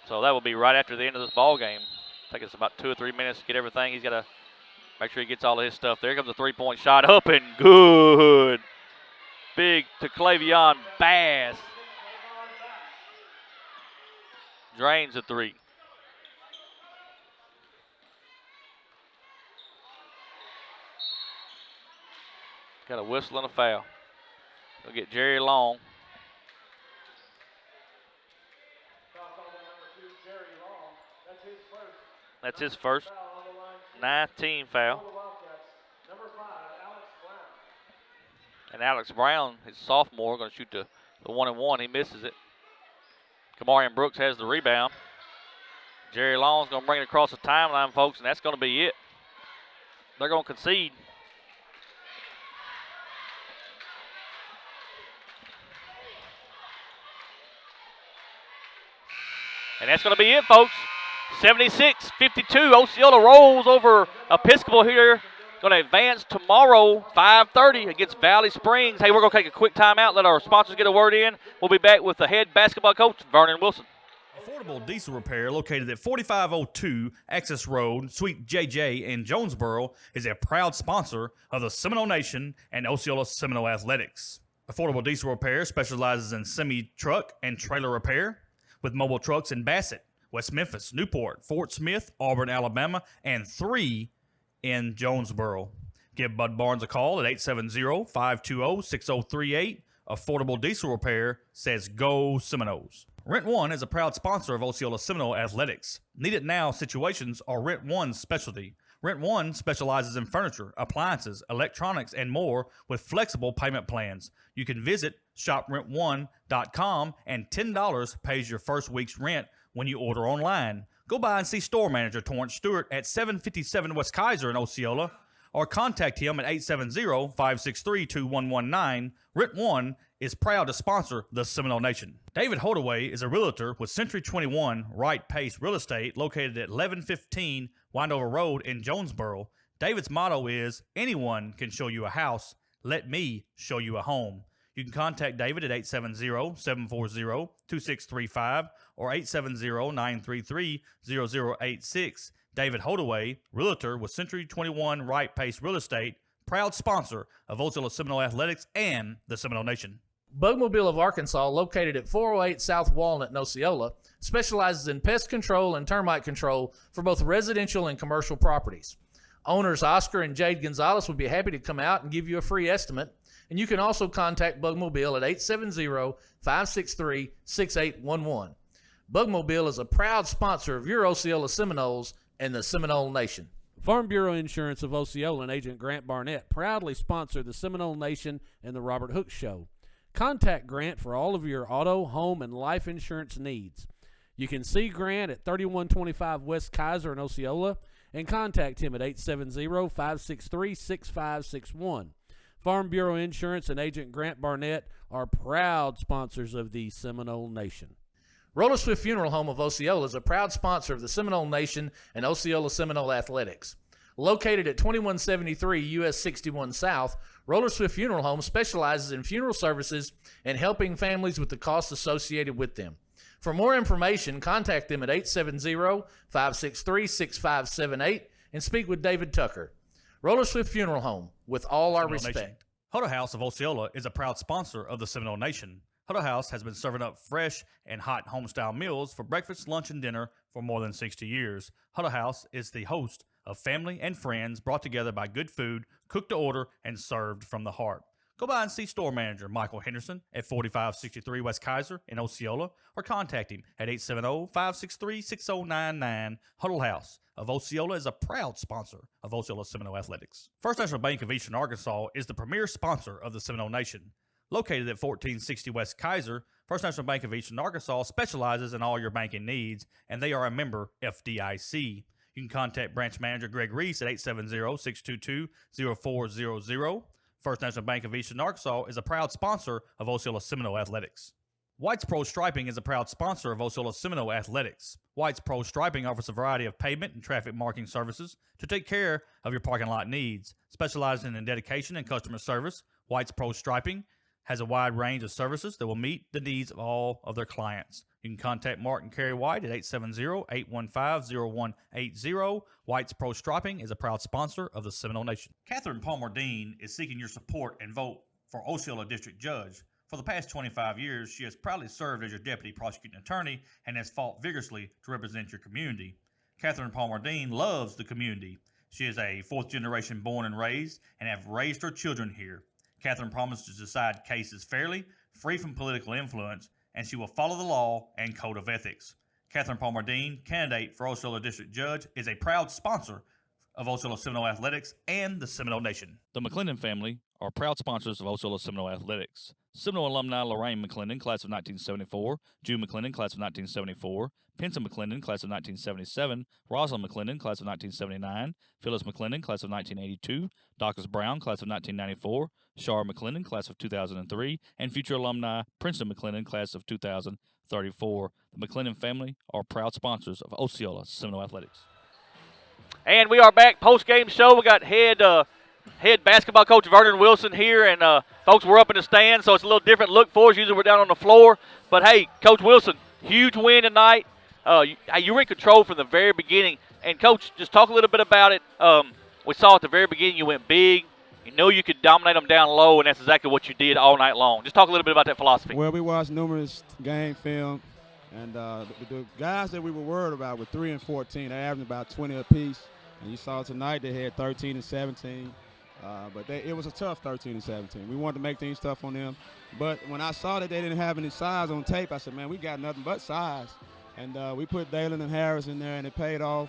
So that will be right after the end of this ball game. Take us about 2 or 3 minutes to get everything. He's got to make sure he gets all of his stuff there. Here comes a three-point shot, up and good. Big to Clavion Bass. Drains a three. Got a whistle and a foul. We'll get Jerry Long. That's his first. 19 foul. And Alex Brown, his sophomore, going to shoot the 1-and-1. He misses it. Kamarian Brooks has the rebound. Jerry Long's going to bring it across the timeline, folks, and that's going to be it. They're going to concede. And that's going to be it, folks. 76-52. Osceola rolls over Episcopal here. Going to advance tomorrow, 5:30 against Valley Springs. Hey, we're going to take a quick timeout, let our sponsors get a word in. We'll be back with the head basketball coach, Vernon Wilson. Affordable Diesel Repair, located at 4502 Access Road, Suite JJ in Jonesboro, is a proud sponsor of the Seminole Nation and Osceola Seminole Athletics. Affordable Diesel Repair specializes in semi-truck and trailer repair with mobile trucks in Bassett, West Memphis, Newport, Fort Smith, Auburn, Alabama, and 3 in Jonesboro. Give Bud Barnes a call at 870-520-6038. Affordable Diesel Repair says go Seminoles. Rent One is a proud sponsor of Osceola Seminole Athletics. Need it now situations are Rent One's specialty. Rent One specializes in furniture, appliances, electronics, and more with flexible payment plans. You can visit shoprentone.com, and $10 pays your first week's rent when you order online. Go by and see store manager Torrance Stewart at 757 West Kaiser in Osceola, or contact him at 870-563-2119. Rent One is proud to sponsor the Seminole Nation. David Holdaway is a realtor with Century 21 Right Pace Real Estate located at 1115 Windover Road in Jonesboro. David's motto is, anyone can show you a house. Let me show you a home. You can contact David at 870-740-2635 or 870-933-0086. David Holdaway, realtor with Century 21 Right Pace Real Estate, proud sponsor of Osceola Seminole Athletics and the Seminole Nation. Bugmobile of Arkansas, located at 408 South Walnut in Osceola, specializes in pest control and termite control for both residential and commercial properties. Owners Oscar and Jade Gonzalez would be happy to come out and give you a free estimate, and you can also contact Bugmobile at 870-563-6811. Bugmobile is a proud sponsor of your Osceola Seminoles and the Seminole Nation. Farm Bureau Insurance of Osceola and Agent Grant Barnett proudly sponsor the Seminole Nation and the Robert Hooks Show. Contact Grant for all of your auto, home, and life insurance needs. You can see Grant at 3125 West Kaiser in Osceola and contact him at 870-563-6561. Farm Bureau Insurance and Agent Grant Barnett are proud sponsors of the Seminole Nation. Roller Swift Funeral Home of Osceola is a proud sponsor of the Seminole Nation and Osceola Seminole Athletics. Located at 2173 US 61 South, Roller Swift Funeral Home specializes in funeral services and helping families with the costs associated with them. For more information, contact them at 870-563-6578 and speak with David Tucker. Roller Swift Funeral Home, with all our Seminole Nation. respect. Huddle House of Osceola is a proud sponsor of the Seminole Nation. Huddle House has been serving up fresh and hot home-style meals for breakfast, lunch, and dinner for more than 60 years. Huddle House is the host of family and friends brought together by good food, cooked to order, and served from the heart. Go by and see store manager Michael Henderson at 4563 West Kaiser in Osceola, or contact him at 870-563-6099. Huddle House of Osceola is a proud sponsor of Osceola Seminole Athletics. First National Bank of Eastern Arkansas is the premier sponsor of the Seminole Nation. Located at 1460 West Kaiser, First National Bank of Eastern Arkansas specializes in all your banking needs, and they are a member FDIC. You can contact branch manager Greg Reese at 870-622-0400. First National Bank of Eastern Arkansas is a proud sponsor of Osceola Seminole Athletics. White's Pro Striping is a proud sponsor of Osceola Seminole Athletics. White's Pro Striping offers a variety of pavement and traffic marking services to take care of your parking lot needs. Specializing in dedication and customer service, White's Pro Striping has a wide range of services that will meet the needs of all of their clients. You can contact Mark and Carrie White at 870-815-0180. White's Pro Striping is a proud sponsor of the Seminole Nation. Catherine Palmer Dean is seeking your support and vote for Osceola District Judge. For the past 25 years, she has proudly served as your deputy prosecuting attorney and has fought vigorously to represent your community. Catherine Palmer Dean loves the community. She is a fourth generation born and raised and have raised her children here. Catherine promises to decide cases fairly, free from political influence, and she will follow the law and code of ethics. Catherine Palmer Dean, candidate for Osceola District Judge, is a proud sponsor of Osceola Seminole Athletics and the Seminole Nation. The McClendon family are proud sponsors of Osceola Seminole Athletics. Seminole alumni Lorraine McClendon, class of 1974, Jude McClendon, class of 1974, Penson McClendon, class of 1977, Rosalind McClendon, class of 1979, Phyllis McClendon, class of 1982, Docus Brown, class of 1994, Shar McClendon, class of 2003, and future alumni Princeton McClendon, class of 2034. The McClendon family are proud sponsors of Osceola Seminole Athletics. And we are back post-game show. We got head basketball coach Vernon Wilson here, and folks, we're up in the stands, so it's a little different look for us. Usually we're down on the floor. But, hey, Coach Wilson, huge win tonight. You were in control from the very beginning. And, Coach, just talk a little bit about it. We saw at the very beginning you went big. You know you could dominate them down low, and that's exactly what you did all night long. Just talk a little bit about that philosophy. Well, we watched numerous game film, and the guys that we were worried about were 3 and 14. They averaged about 20 apiece. And you saw tonight they had 13 and 17. But it was a tough 13 and 17. We wanted to make things tough on them. But when I saw that they didn't have any size on tape, I said, man, we got nothing but size. And we put Dalen and Harris in there, and it paid off.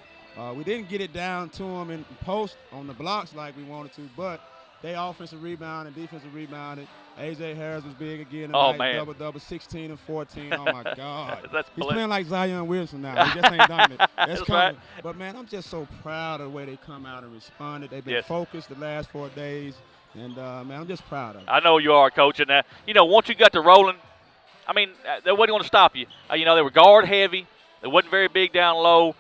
We didn't get it down to them in post on the blocks like we wanted to, but they offensive rebound and defensive rebounded. A.J. Harris was big again tonight. Oh, man. Double-double, 16 and 14. Oh, my God. He's blitz. playing like Zion Williamson now. He just ain't done it. That's coming. Right. But, man, I'm just so proud of the way they come out and responded. They've been Yes. focused the last 4 days. And, man, I'm just proud of it. I know you are, Coach. And, once you got to rolling, I mean, they wasn't going to stop you. They were guard heavy. They wasn't very big down low.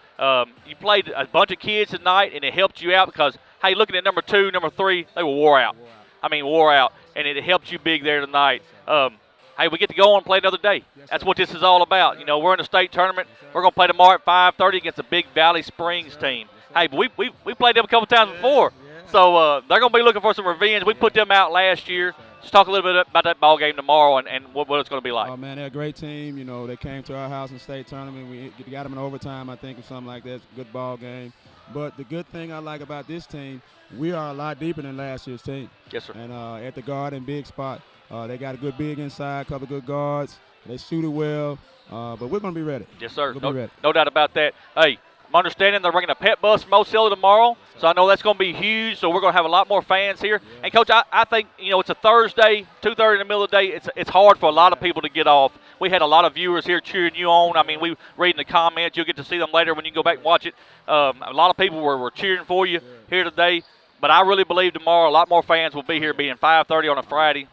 You played a bunch of kids tonight, and it helped you out because, hey, looking at number 2, number 3, they were wore out. Wore out. And it helped you big there tonight. Hey, we get to go on and play another day. That's what this is all about. We're in a state tournament. We're going to play tomorrow at 5:30 against the Big Valley Springs team. Hey, but we played them a couple times before. So they're going to be looking for some revenge. We put them out last year. Just talk a little bit about that ball game tomorrow and what it's going to be like. Oh, man, they're a great team. They came to our house in state tournament. We got them in overtime, I think, or something like that. It's a good ball game. But the good thing I like about this team, we are a lot deeper than last year's team. Yes, sir. And at the guard and big spot, they got a good big inside, a couple good guards. They shoot it well. But we're going to be ready. Yes, sir. We'll be ready. No doubt about that. Hey, I'm understanding they're bringing a pet bus from Osceola tomorrow, so I know that's going to be huge. So we're going to have a lot more fans here. Yeah. And, Coach, I think, it's a Thursday, 2:30 in the middle of the day. It's hard for a lot of people to get off. We had a lot of viewers here cheering you on. We reading the comments. You'll get to see them later when you go back and watch it. A lot of people were cheering for you here today. But I really believe tomorrow a lot more fans will be here being 5:30 on a Friday.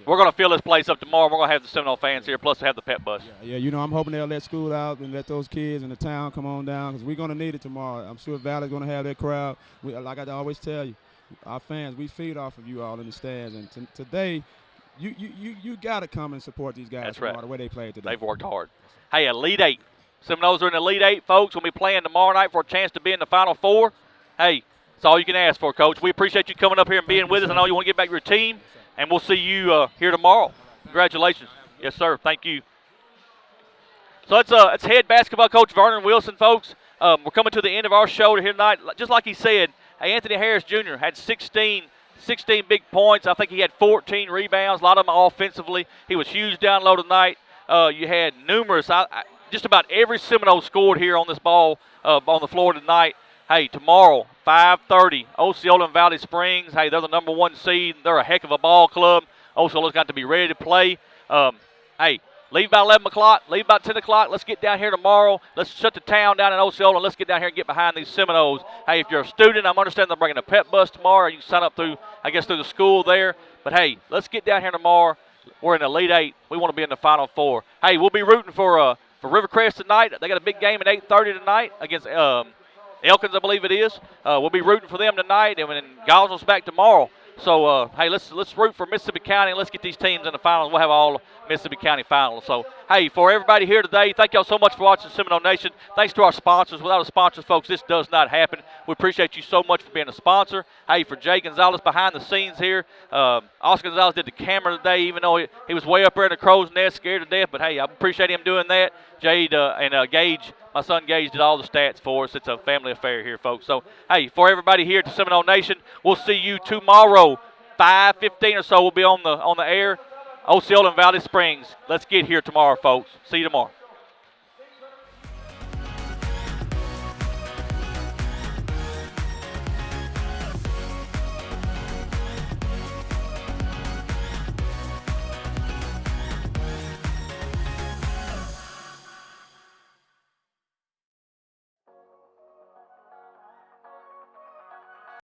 We're going to fill this place up tomorrow. We're going to have the Seminole fans here, plus have the pep bus. Yeah, you know, I'm hoping they'll let school out and let those kids in the town come on down because we're going to need it tomorrow. I'm sure Valley's going to have their crowd. Like I always tell you, our fans, we feed off of you all in the stands. And today, you got to come and support these guys tomorrow, the way they played today. They've worked hard. Hey, Elite Eight. Seminoles are in the Elite Eight, folks. We'll be playing tomorrow night for a chance to be in the Final Four. Hey, it's all you can ask for, Coach. We appreciate you coming up here and being with us. I know you want to get back to your team, and we'll see you here tomorrow. Congratulations. Yes, sir. Thank you. So it's head basketball coach Vernon Wilson, folks. We're coming to the end of our show here tonight. Just like he said, Anthony Harris Jr. had 16 big points. I think he had 14 rebounds, a lot of them offensively. He was huge down low tonight. You had numerous, just about every Seminole scored here on this ball on the floor tonight. Hey, tomorrow, 5:30, Osceola and Valley Springs. Hey, they're the number 1 seed. They're a heck of a ball club. Osceola's got to be ready to play. Hey, leave about 11 o'clock, leave about 10 o'clock. Let's get down here tomorrow. Let's shut the town down in Osceola, and let's get down here and get behind these Seminoles. Hey, if you're a student, I'm understanding they're bringing a pep bus tomorrow. You can sign up through the school there. But, hey, let's get down here tomorrow. We're in the Elite Eight. We want to be in the Final Four. Hey, we'll be rooting for Rivercrest tonight. They got a big game at 8:30 tonight against Elkins, I believe it is. We'll be rooting for them tonight, and then Gosnell's back tomorrow. So, hey, let's root for Mississippi County, and let's get these teams in the finals. We'll have all Mississippi County finals. So, hey, for everybody here today, thank y'all so much for watching Seminole Nation. Thanks to our sponsors. Without our sponsors, folks, this does not happen. We appreciate you so much for being a sponsor. Hey, for Jay Gonzalez behind the scenes here, Oscar Gonzalez did the camera today, even though he was way up there in the crow's nest, scared to death. But, hey, I appreciate him doing that. Jade and Gage, my son Gage, did all the stats for us. It's a family affair here, folks. So, hey, for everybody here at the Seminole Nation, we'll see you tomorrow. 5:15 or so we'll be on the air. Osceola and Valley Springs. Let's get here tomorrow, folks. See you tomorrow.